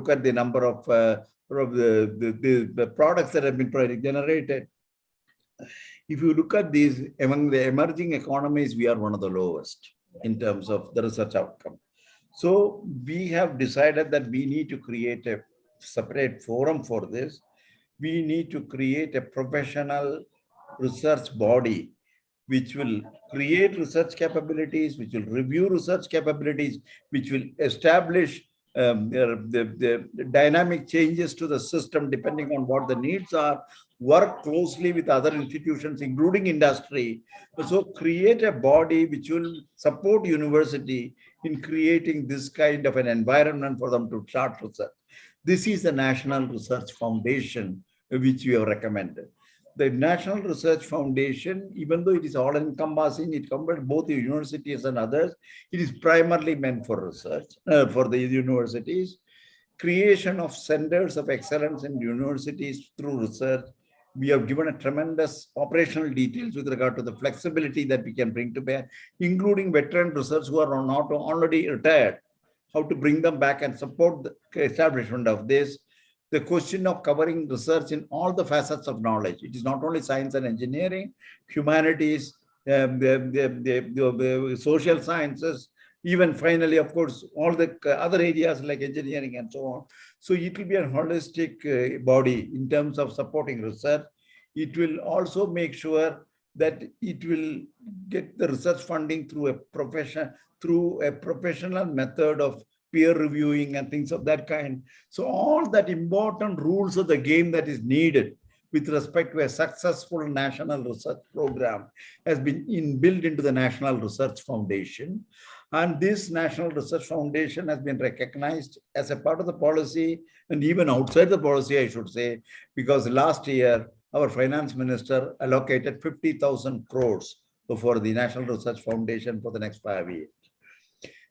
[SPEAKER 2] at the number of the products that have been generated. If you look at these, among the emerging economies, we are one of the lowest in terms of the research outcome. So we have decided that we need to create a separate forum for this. We need to create a professional research body which will create research capabilities, which will review research capabilities, which will establish the dynamic changes to the system depending on what the needs are, work closely with other institutions, including industry. So create a body which will support university in creating this kind of an environment for them to start research. This is the National Research Foundation, which we have recommended. The National Research Foundation, even though it is all-encompassing, it covers both the universities and others, it is primarily meant for research, for the universities. Creation of centers of excellence in universities through research. We have given a tremendous operational details with regard to the flexibility that we can bring to bear, including veteran researchers who are not already retired, how to bring them back and support the establishment of this. The question of covering research in all the facets of knowledge. It is not only science and engineering, humanities, the social sciences, even finally, of course, all the other areas like engineering and so on. So it will be a holistic body in terms of supporting research. It will also make sure that it will get the research funding through a professional method of peer reviewing and things of that kind. So all that important rules of the game that is needed with respect to a successful national research program has been inbuilt into the National Research Foundation. And this National Research Foundation has been recognized as a part of the policy and even outside the policy, I should say, because last year, our finance minister allocated 50,000 crores for the National Research Foundation for the next 5 years.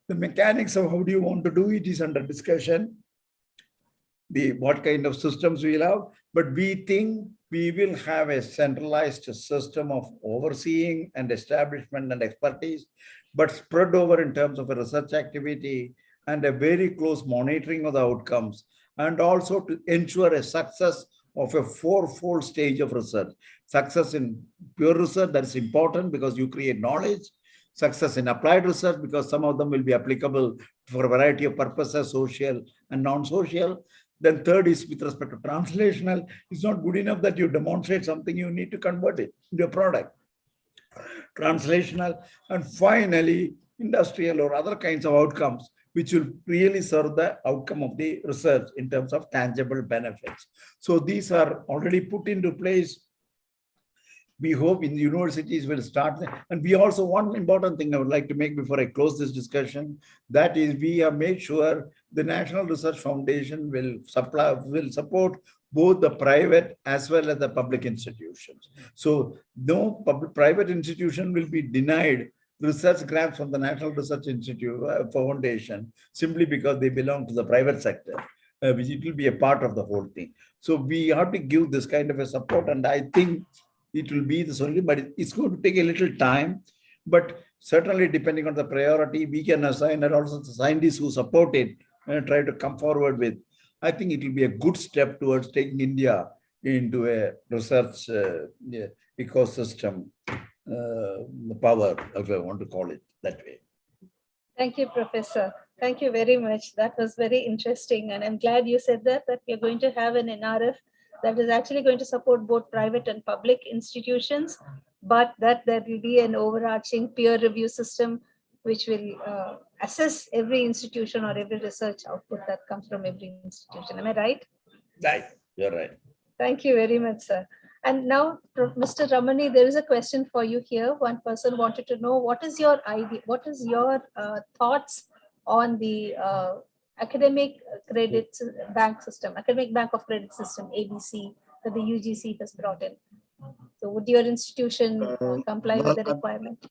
[SPEAKER 2] The mechanics of how do you want to do it is under discussion. What kind of systems we'll have, but we think we will have a centralized system of overseeing and establishment and expertise, but spread over in terms of a research activity and a very close monitoring of the outcomes, and also to ensure a success of a fourfold stage of research. Success in pure research, that's important because you create knowledge. Success in applied research, because some of them will be applicable for a variety of purposes, social and non-social. Then third is with respect to translational. It's not good enough that you demonstrate something, you need to convert it into a product. Translational, and finally, industrial or other kinds of outcomes, which will really serve the outcome of the research in terms of tangible benefits. So these are already put into place. We hope in the universities will start. And we also, one important thing I would like to make before I close this discussion, that is we have made sure the National Research Foundation will support both the private as well as the public institutions. So no private institution will be denied research grants from the National Research Institute Foundation simply because they belong to the private sector, which it will be a part of the whole thing. So we have to give this kind of a support, and I think it will be the solution, but it's going to take a little time. But certainly, depending on the priority, we can assign, and also the scientists who support it and try to come forward with. I think it will be a good step towards taking India into a research ecosystem power, if I want to call it that way.
[SPEAKER 1] Thank you, Professor. Thank you very much. That was very interesting. And I'm glad you said that we're going to have an NRF that is actually going to support both private and public institutions, but that there will be an overarching peer review system which will assess every institution or every research output that comes from every institution. Am I right?
[SPEAKER 2] Right, you're right.
[SPEAKER 1] Thank you very much, sir. And now, Mr. Ramani, there is a question for you here. One person wanted to know, what is your idea, what is your thoughts on the academic credit bank system, academic bank of credit system, ABC, that the UGC has brought in? So would your institution comply with the requirement?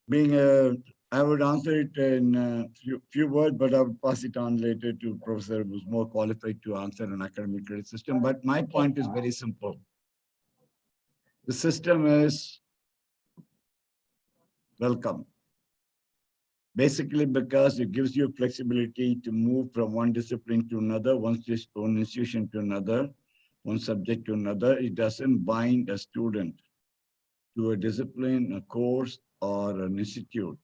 [SPEAKER 3] I would answer it in a few words, but I would pass it on later to Professor who's more qualified to answer an academic credit system. But my point is very simple. The system is welcome. Basically, because it gives you flexibility to move from one discipline to another, one institution to another, one subject to another. It doesn't bind a student to a discipline, a course, or an institute.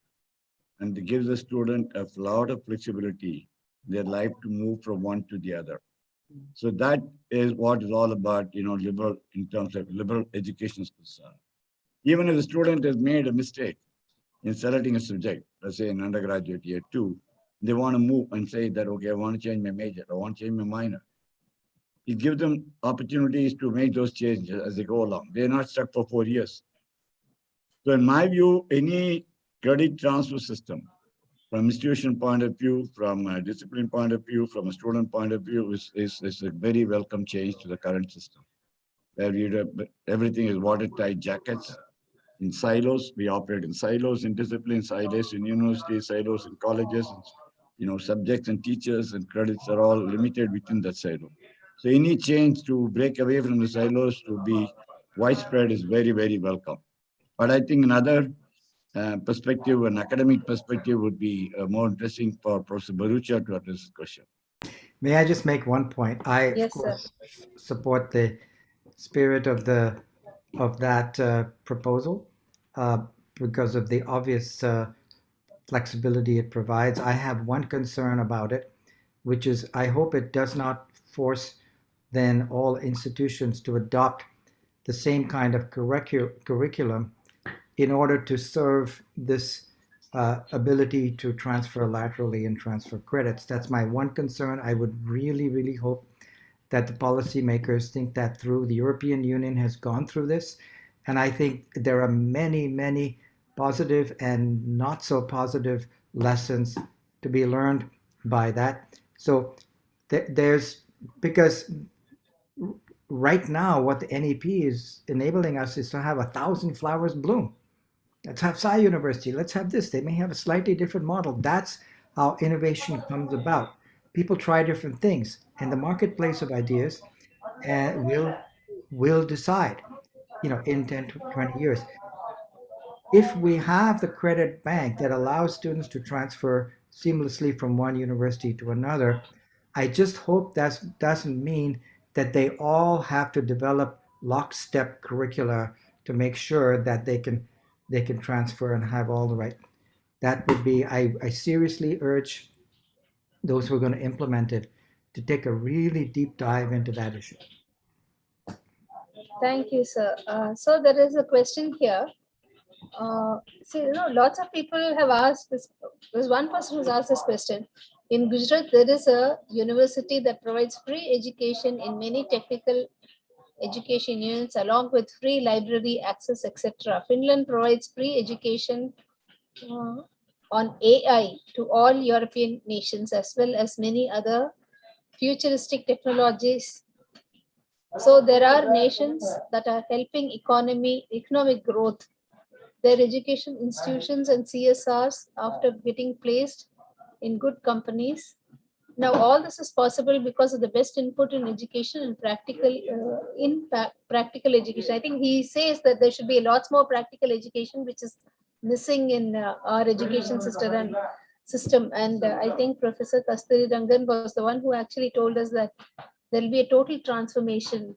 [SPEAKER 3] And it gives the student a lot of flexibility in their life to move from one to the other. So that is what is all about, liberal, in terms of liberal education is concerned. Even if the student has made a mistake in selecting a subject, let's say in undergraduate year 2, they want to move and say that, okay, I want to change my major, I want to change my minor. It gives them opportunities to make those changes as they go along. They're not stuck for 4 years. So in my view, any credit transfer system, from institution point of view, from a discipline point of view, from a student point of view, is a very welcome change to the current system. Where everything is watertight jackets in silos. We operate in silos in discipline, silos in universities, silos in colleges. Subjects and teachers and credits are all limited within that silo. So any change to break away from the silos to be widespread is very, very welcome. But I think another perspective, an academic perspective, would be more interesting for Professor Bharucha to address this question.
[SPEAKER 4] May I just make one point? I,
[SPEAKER 1] Yes,
[SPEAKER 4] of course,
[SPEAKER 1] sir.
[SPEAKER 4] support the spirit of that proposal because of the obvious flexibility it provides. I have one concern about it, which is I hope it does not force then all institutions to adopt the same kind of curriculum in order to serve this ability to transfer laterally and transfer credits. That's my one concern. I would really, really hope that the policymakers think that through. The European Union has gone through this, and I think there are many, many positive and not so positive lessons to be learned by that. So there's, because right now, what the NEP is enabling us is to have 1,000 flowers bloom. Let's have Sai University. Let's have this. They may have a slightly different model. That's how innovation comes about. People try different things, and the marketplace of ideas will decide, in 10 to 20 years. If we have the credit bank that allows students to transfer seamlessly from one university to another, I just hope that doesn't mean that they all have to develop lockstep curricula to make sure that they can transfer and have all the right. That would be, I seriously urge those who are going to implement it to take a really deep dive into that issue.
[SPEAKER 1] Thank you, sir. So there is a question here. Lots of people have asked this. There's one person who's asked this question. In Gujarat, there is a university that provides free education in many technical education units, along with free library access, etc. Finland provides free education on AI to all European nations, as well as many other futuristic technologies. So there are nations that are helping economic growth. Their education institutions and CSRs after getting placed in good companies. Now, all this is possible because of the best input in education and practical education. I think he says that there should be lots more practical education, which is missing in our education system. And I think Professor Kasturirangan was the one who actually told us that there will be a total transformation.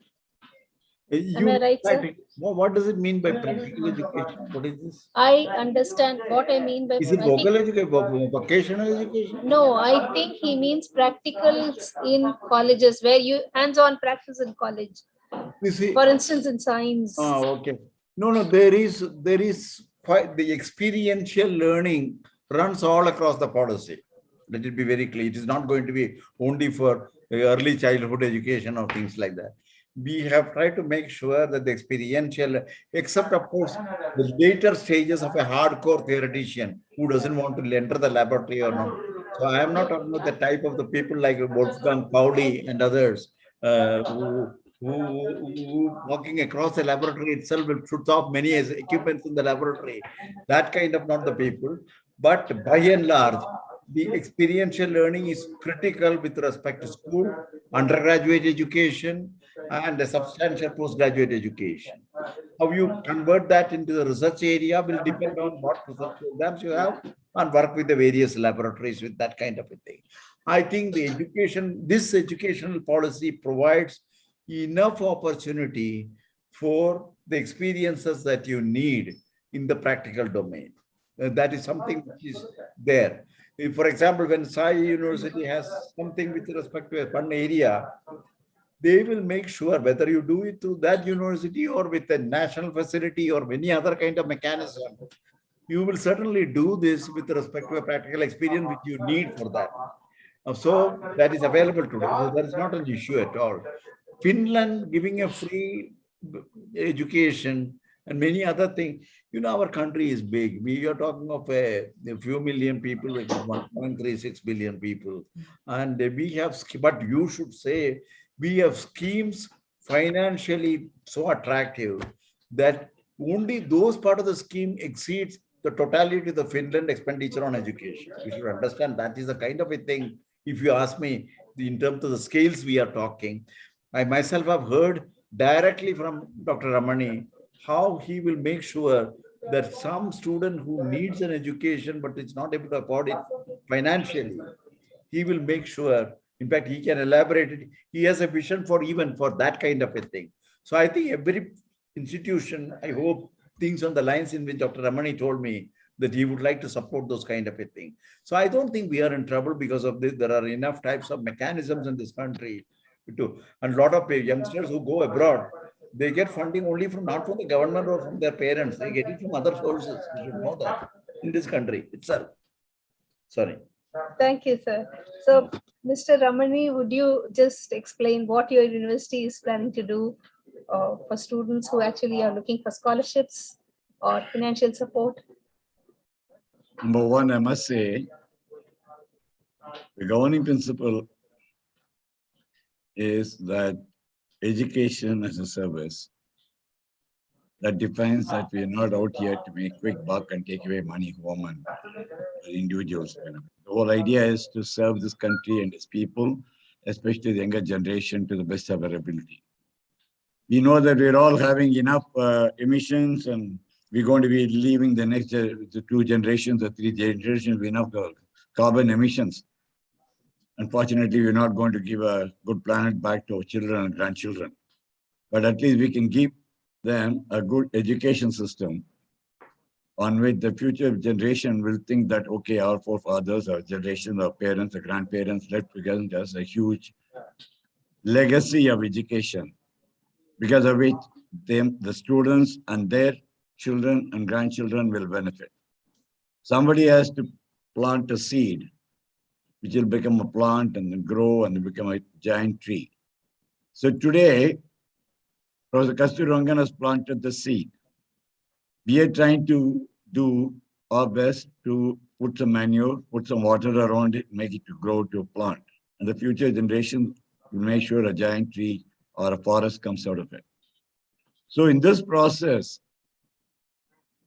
[SPEAKER 1] Am I right, sir?
[SPEAKER 2] What does it mean by practical education? What is this?
[SPEAKER 1] I understand what I mean by.
[SPEAKER 2] Is it vocal education, vocational education?
[SPEAKER 1] No, I think he means practicals in colleges, where you hands-on practice in college.
[SPEAKER 2] You see,
[SPEAKER 1] for instance, in science.
[SPEAKER 2] Okay. No, there is quite the experiential learning runs all across the policy. Let it be very clear. It is not going to be only for early childhood education or things like that. We have tried to make sure that the experiential, except of course, the later stages of a hardcore theoretician who doesn't want to enter the laboratory or not. So I am not talking about the type of the people like Wolfgang Pauli and others who walking across the laboratory itself will shoot off many equipments in the laboratory. That kind of not the people, but by and large, the experiential learning is critical with respect to school, undergraduate education, and a substantial postgraduate education. How you convert that into the research area will depend on what research programs you have and work with the various laboratories with that kind of a thing. I think this educational policy provides enough opportunity for the experiences that you need in the practical domain. That is something which is there. If, for example, when Sai University has something with respect to one area, they will make sure whether you do it through that university or with a national facility or any other kind of mechanism, you will certainly do this with respect to a practical experience which you need for that. So that is available today. So that is not an issue at all. Finland giving a free education and many other things. Our country is big. We are talking of a few million people, like 1.36 billion people. And we have, but you should say, we have schemes financially so attractive that only those part of the scheme exceeds the totality of the Finland expenditure on education. You should understand that is the kind of a thing, if you ask me, in terms of the scales we are talking. I myself have heard directly from Dr. Ramani how he will make sure that some student who needs an education but is not able to afford it financially, he will make sure, in fact, he can elaborate it. He has a vision for even for that kind of a thing. So I think every institution, I hope, things on the lines in which Dr. Ramani told me that he would like to support those kind of a thing. So I don't think we are in trouble because of this. There are enough types of mechanisms in this country too. And a lot of youngsters who go abroad, they get funding only from not from the government or from their parents. They get it from other sources. You should know that in this country itself. Sorry.
[SPEAKER 1] Thank you, sir. So, Mr. Ramani, would you just explain what your university is planning to do for students who actually are looking for scholarships or financial support?
[SPEAKER 3] Number one, I must say, the governing principle is that education as a service that defines that we are not out here to make quick buck and take away money home and individuals. The whole idea is to serve this country and its people, especially the younger generation, to the best of our ability. We know that we're all having enough emissions, and we're going to be leaving the next the 2 generations or 3 generations with enough carbon emissions. Unfortunately, we're not going to give a good planet back to our children and grandchildren. But at least we can give them a good education system on which the future generation will think that, okay, our forefathers, our generation, our parents, our grandparents left behind us a huge legacy of education, because of which the students and their children and grandchildren will benefit. Somebody has to plant a seed, which will become a plant and then grow and then become a giant tree. So today, Professor Kasturirangan has planted the seed. We are trying to do our best to put some manure, put some water around it, make it to grow to a plant. And the future generation will make sure a giant tree or a forest comes out of it. So in this process,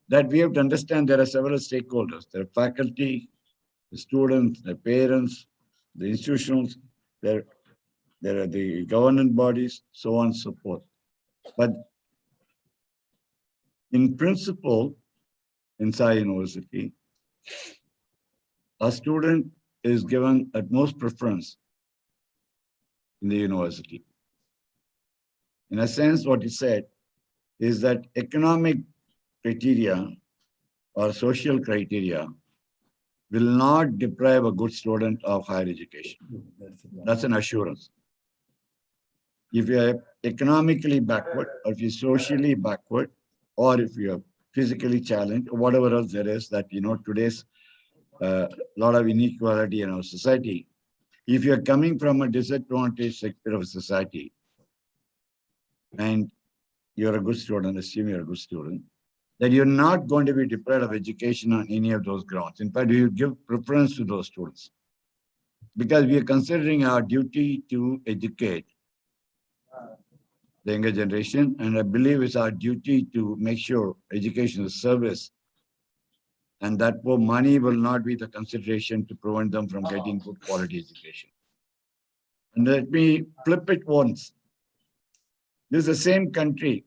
[SPEAKER 3] that we have to understand there are several stakeholders. There are faculty, the students, the parents, the institutions, there are the governance bodies, so on and so forth. But in principle, in Sai University, a student is given utmost preference in the university. In a sense, what he said is that economic criteria or social criteria will not deprive a good student of higher education. That's an assurance. If you are economically backward, or if you're socially backward, or if you are physically challenged, or whatever else there is that, today's lot of inequality in our society. If you're coming from a disadvantaged sector of society and you're a good student, assume you're a good student, then you're not going to be deprived of education on any of those grounds. In fact, we give preference to those students because we are considering our duty to educate the younger generation, and I believe it's our duty to make sure education is service, and that money will not be the consideration to prevent them from getting good quality education. And let me flip it once. This is the same country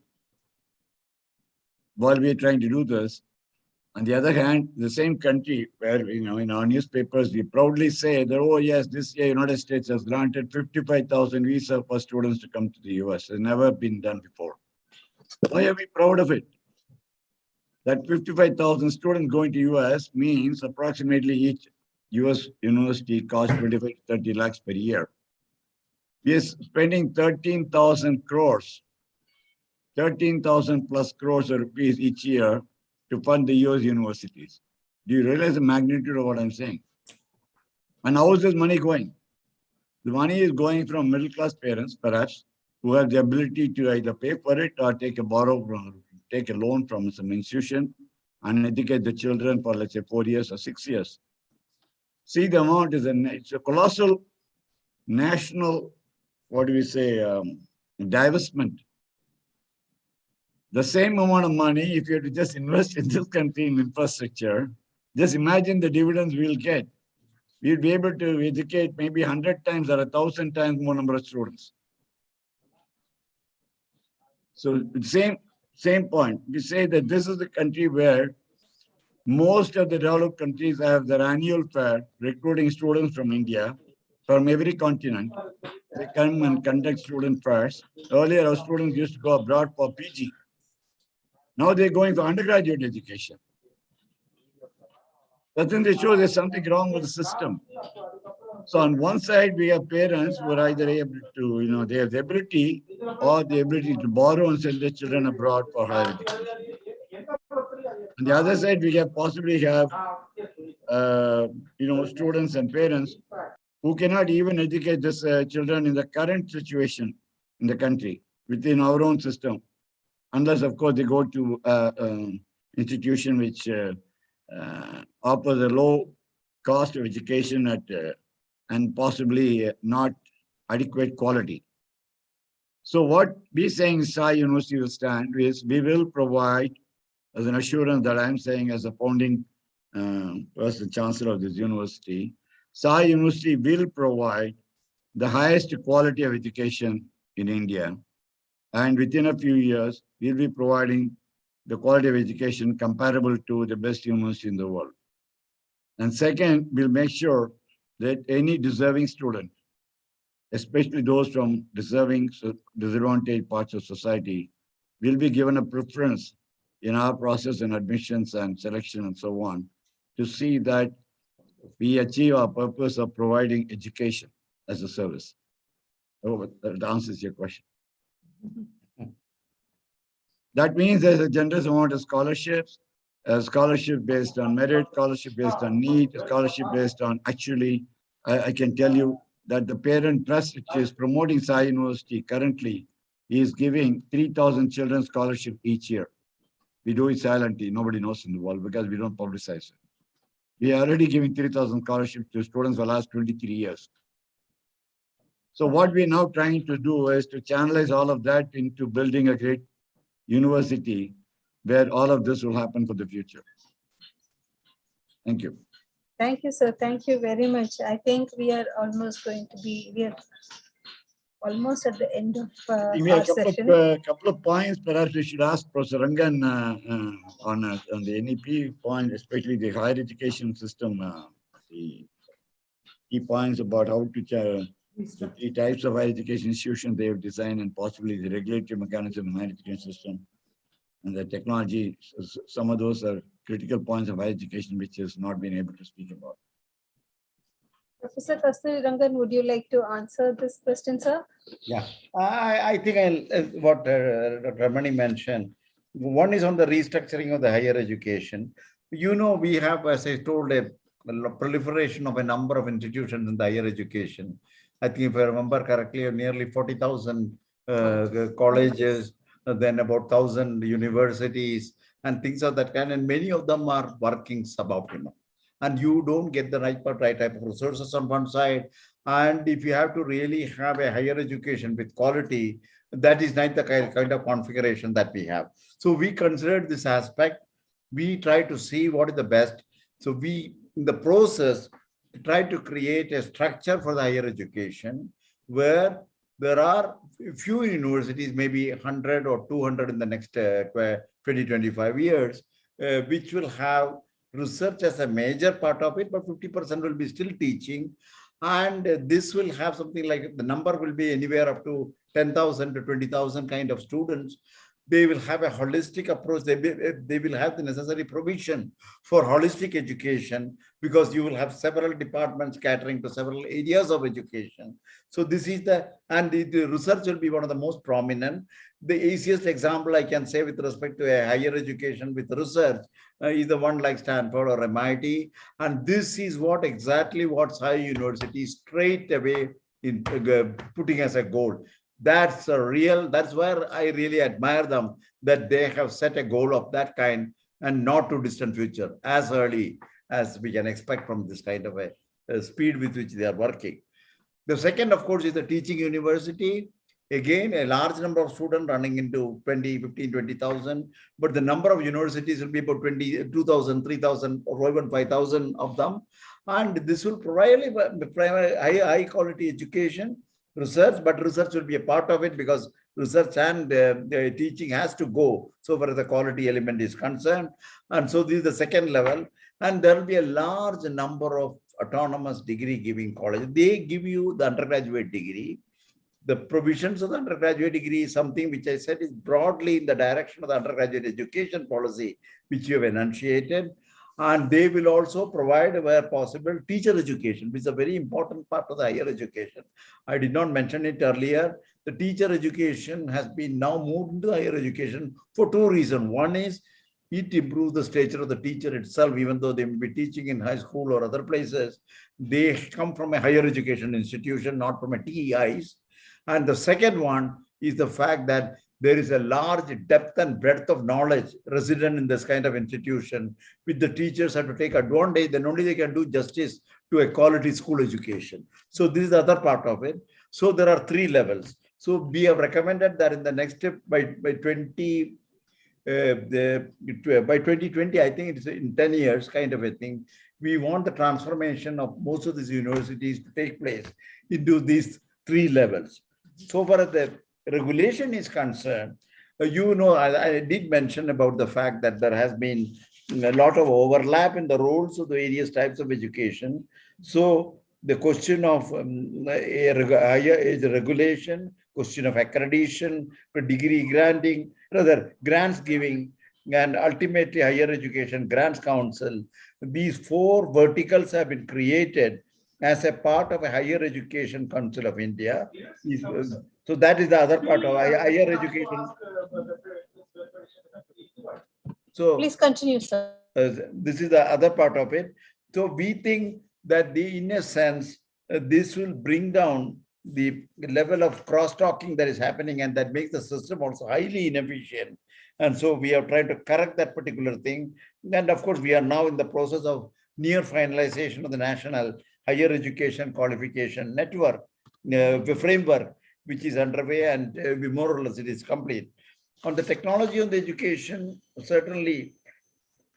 [SPEAKER 3] while we are trying to do this. On the other hand, the same country where, in our newspapers, we proudly say that, oh yes, this year United States has granted 55,000 visas for students to come to the US. It's never been done before. Why are we proud of it? That 55,000 students going to US means approximately each US university costs 25 to 30 lakhs per year. We are spending 13,000 crores, 13,000 plus crores of rupees each year to fund the US universities. Do you realize the magnitude of what I'm saying? And how is this money going? The money is going from middle-class parents, perhaps, who have the ability to either pay for it or take a loan from some institution and educate the children for, let's say, 4 years or 6 years. See, the amount is it's a colossal national, divestment. The same amount of money, if you have to just invest in this country in infrastructure, just imagine the dividends we'll get. We'll be able to educate maybe 100 times or 1,000 times more number of students. So same point. We say that this is the country where most of the developed countries have their annual fair recruiting students from India, from every continent. They come and conduct student fairs. Earlier, our students used to go abroad for PG. Now they're going for undergraduate education. Doesn't it show there's something wrong with the system? So on one side, we have parents who are either able to, they have the ability or the ability to borrow and send their children abroad for higher education. On the other side, we possibly have, students and parents who cannot even educate these children in the current situation in the country within our own system, unless, of course, they go to an institution which offers a low cost of education and possibly not adequate quality. So what we saying Sai University will stand is we will provide as an assurance that I'm saying as a founding Vice Chancellor of this university, Sai University will provide the highest quality of education in India. And within a few years, we'll be providing the quality of education comparable to the best university in the world. And second, we'll make sure that any deserving student, especially those from disadvantaged parts of society, will be given a preference in our process and admissions and selection and so on, to see that we achieve our purpose of providing education as a service. I hope that answers your question. That means there's a generous amount of scholarships, a scholarship based on merit, scholarship based on need, a scholarship based on actually, I can tell you that the parent trust which is promoting Sai University currently is giving 3,000 children scholarship each year. We do it silently, nobody knows in the world because we don't publicize it. We are already giving 3,000 scholarships to students for the last 23 years. So what we're now trying to do is to channelize all of that into building a great university where all of this will happen for the future. Thank you.
[SPEAKER 1] Thank you, sir. Thank you very much. I think we are almost almost at the end of
[SPEAKER 3] We have
[SPEAKER 1] our session.
[SPEAKER 3] a couple of points. Perhaps we should ask Professor Rangan on the NEP point, especially the higher education system, the key points about how to the three types of higher education institutions they have designed, and possibly the regulatory mechanism of the higher education system and the technology. Some of those are critical points of higher education which has not been able to speak about.
[SPEAKER 1] Professor Kasturirangan, would you like to answer this question, sir?
[SPEAKER 2] Yeah, I think what Ramani mentioned. One is on the restructuring of the higher education. You know, we have, as I told, a proliferation of a number of institutions in the higher education. I think if I remember correctly, nearly 40,000 colleges, then about 1,000 universities and things of that kind. And many of them are working suboptimal. And you don't get the right type of resources on one side. And if you have to really have a higher education with quality, that is not the kind of configuration that we have. So we considered this aspect. We try to see what is the best. So we, in the process, try to create a structure for the higher education where there are few universities, maybe 100 or 200 in the next 20, 25 years, which will have research as a major part of it, but 50% will be still teaching. And this will have something like the number will be anywhere up to 10,000 to 20,000 kind of students. They will have a holistic approach. They will have the necessary provision for holistic education because you will have several departments catering to several areas of education. So this is the research will be one of the most prominent. The easiest example I can say with respect to a higher education with research is the one like Stanford or MIT. And this is exactly what Sai University straight away in putting as a goal. That's where I really admire them, that they have set a goal of that kind and not too distant future, as early as we can expect from this kind of a speed with which they are working. The second, of course, is the teaching university. Again, a large number of students running into 20,000, but the number of universities will be about 2,000, 3,000, or even 5,000 of them. And this will provide high quality education, research, but research will be a part of it because research and teaching has to go so far as the quality element is concerned. And so this is the second level. And there will be a large number of autonomous degree giving colleges. They give you the undergraduate degree. The provisions of the undergraduate degree is something which I said is broadly in the direction of the undergraduate education policy, which you have enunciated. And they will also provide, where possible, teacher education, which is a very important part of the higher education. I did not mention it earlier. The teacher education has been now moved into higher education for two reasons. One is it improves the stature of the teacher itself, even though they may be teaching in high school or other places. They come from a higher education institution, not from a TEIs. And the second one is the fact that there is a large depth and breadth of knowledge resident in this kind of institution, which the teachers have to take advantage, then only they can do justice to a quality school education. So this is the other part of it. So there are three levels. So we have recommended that in the next step by 2020, I think it's in 10 years kind of a thing. We want the transformation of most of these universities to take place into these 3 levels. So far as the regulation is concerned, I did mention about the fact that there has been a lot of overlap in the roles of the various types of education. So the question of higher age regulation, question of accreditation, degree granting, rather grants giving, and ultimately higher education grants council. These 4 verticals have been created as a part of a higher education council of India. So that is the other part of higher education. So
[SPEAKER 1] Please continue, sir.
[SPEAKER 2] This is the other part of it. So we think that in a sense, this will bring down the level of cross-talking that is happening, and that makes the system also highly inefficient. And so we are trying to correct that particular thing. And of course, we are now in the process of near finalization of the National Higher Education Qualification Network, the framework, which is underway, and more or less it is complete. On the technology on the education, certainly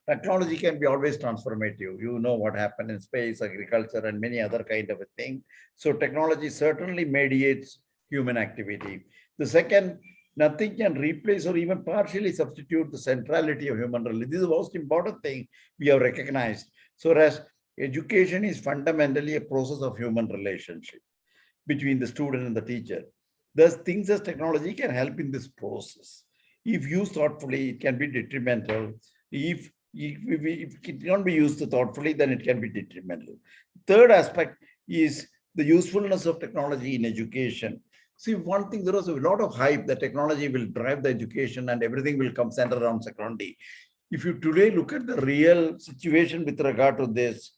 [SPEAKER 2] technology can be always transformative. You know what happened in space, agriculture, and many other kind of a thing. So technology certainly mediates human activity. The second, nothing can replace or even partially substitute the centrality of human relations. This is the most important thing we have recognized. So as education is fundamentally a process of human relationship between the student and the teacher. Thus, things as technology can help in this process. If used thoughtfully, it can be detrimental. If it cannot be used thoughtfully, then it can be detrimental. Third aspect is the usefulness of technology in education. See, one thing, there was a lot of hype that technology will drive the education and everything will come centered around secondary. If you today look at the real situation with regard to this,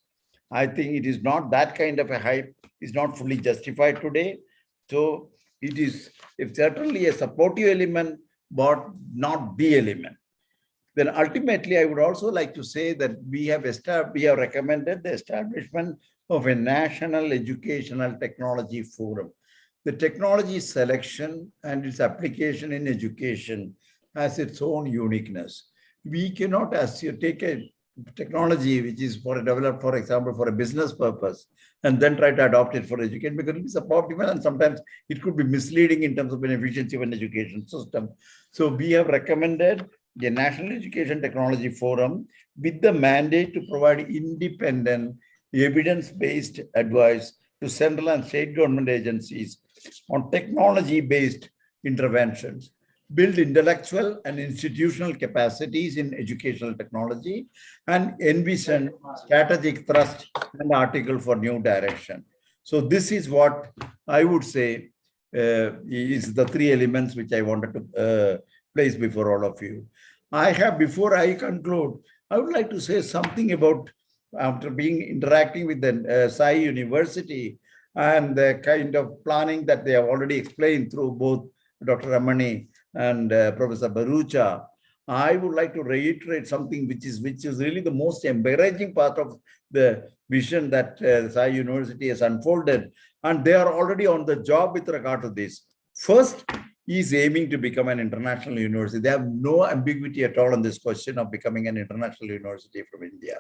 [SPEAKER 2] I think it is not that kind of a hype. It's not fully justified today. So it is certainly a supportive element, but not the element. Then ultimately, I would also like to say that we have recommended the establishment of a National Educational Technology Forum. The technology selection and its application in education has its own uniqueness. We cannot, as you take a technology which is developed, for example, for a business purpose, and then try to adopt it for education, because it is suboptimal and sometimes it could be misleading in terms of an efficiency of an education system. So we have recommended the National Education Technology Forum with the mandate to provide independent, evidence-based advice to central and state government agencies on technology-based interventions, build intellectual and institutional capacities in educational technology, and envision strategic thrust and article for new direction. So this is what I would say is the 3 elements which I wanted to place before all of you. Before I conclude, I would like to say something about, after interacting with the Sai University and the kind of planning that they have already explained through both Dr. Ramani and Professor Barucha, I would like to reiterate something which is really the most encouraging part of the vision that Sai University has unfolded, and they are already on the job with regard to this. First, is aiming to become an international university. They have no ambiguity at all on this question of becoming an international university from India.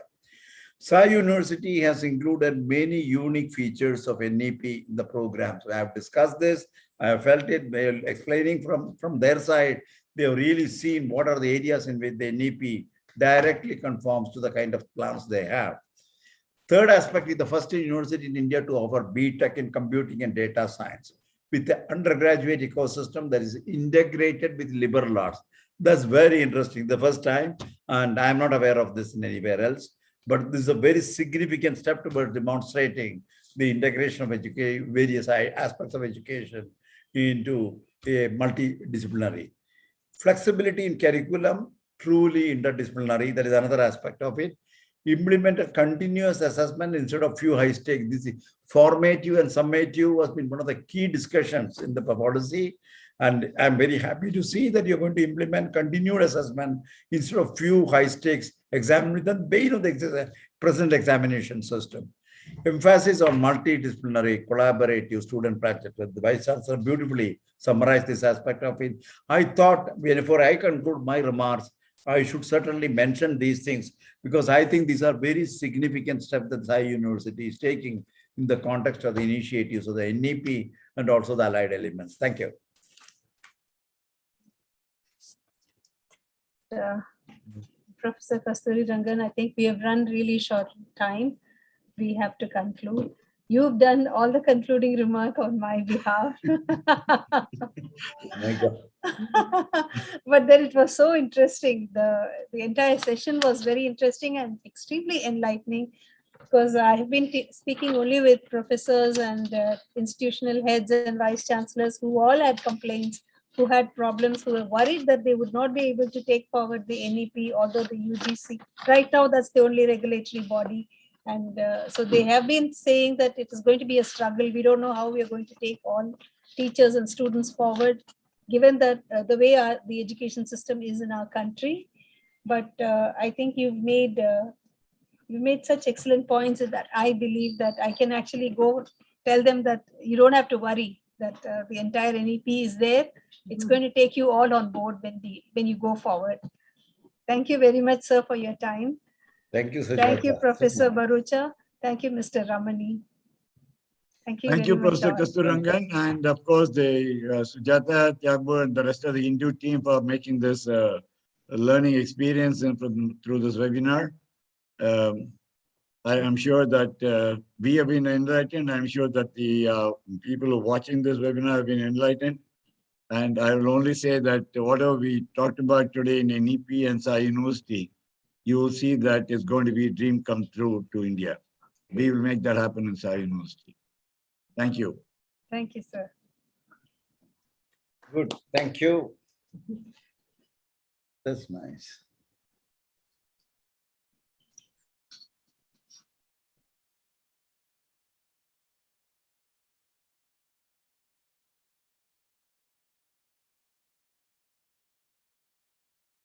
[SPEAKER 2] Sai University has included many unique features of NEP in the programs. I have discussed this. I have felt it. They're explaining from their side. They have really seen what are the areas in which the NEP directly conforms to the kind of plans they have. Third aspect is the first university in India to offer BTech in computing and data science, with the undergraduate ecosystem that is integrated with liberal arts. That's very interesting, the first time, and I'm not aware of this in anywhere else, but this is a very significant step towards demonstrating the integration of various aspects of education into a multidisciplinary. Flexibility in curriculum, truly interdisciplinary, that is another aspect of it. Implement a continuous assessment instead of few high stakes. This formative and summative has been one of the key discussions in the policy. And I'm very happy to see that you're going to implement continued assessment instead of few high stakes exam with the bane of the present examination system. Emphasis on multidisciplinary, collaborative student practice. The Vice Chancellor beautifully summarized this aspect of it. I thought before I conclude my remarks, I should certainly mention these things because I think these are very significant steps that Sai University is taking in the context of the initiatives of the NEP and also the allied elements. Thank you.
[SPEAKER 1] Professor Kasturirangan, I think we have run really short time. We have to conclude. You've done all the concluding remark on my behalf.
[SPEAKER 2] My God.
[SPEAKER 1] But then it was so interesting. The entire session was very interesting and extremely enlightening because I have been speaking only with professors and institutional heads and vice chancellors who all had complaints, who had problems, who were worried that they would not be able to take forward the NEP, although the UGC. Right now, that's the only regulatory body. And so they have been saying that it is going to be a struggle. We don't know how we are going to take all teachers and students forward, given that the way the education system is in our country. But I think you've made such excellent points that I believe that I can actually go tell them that you don't have to worry, that the entire NEP is there. It's going to take you all on board when you go forward. Thank you very much, sir, for your time.
[SPEAKER 2] Thank you, Sujata.
[SPEAKER 1] Thank you, Professor Barucha. Thank you, Mr. Ramani. Thank you.
[SPEAKER 3] Thank you,
[SPEAKER 1] very much
[SPEAKER 3] Professor
[SPEAKER 1] all.
[SPEAKER 3] Kasturirangan, and of course the Sujata, Tyagbo, and the rest of the Hindu team for making this learning experience and through this webinar. I am sure that we have been enlightened. I'm sure that the people who are watching this webinar have been enlightened. And I will only say that whatever we talked about today in NEP and Sai University, you will see that it's going to be a dream come true to India. We will make that happen in Sai University. Thank you.
[SPEAKER 1] Thank you, sir.
[SPEAKER 2] Good. Thank you. That's nice.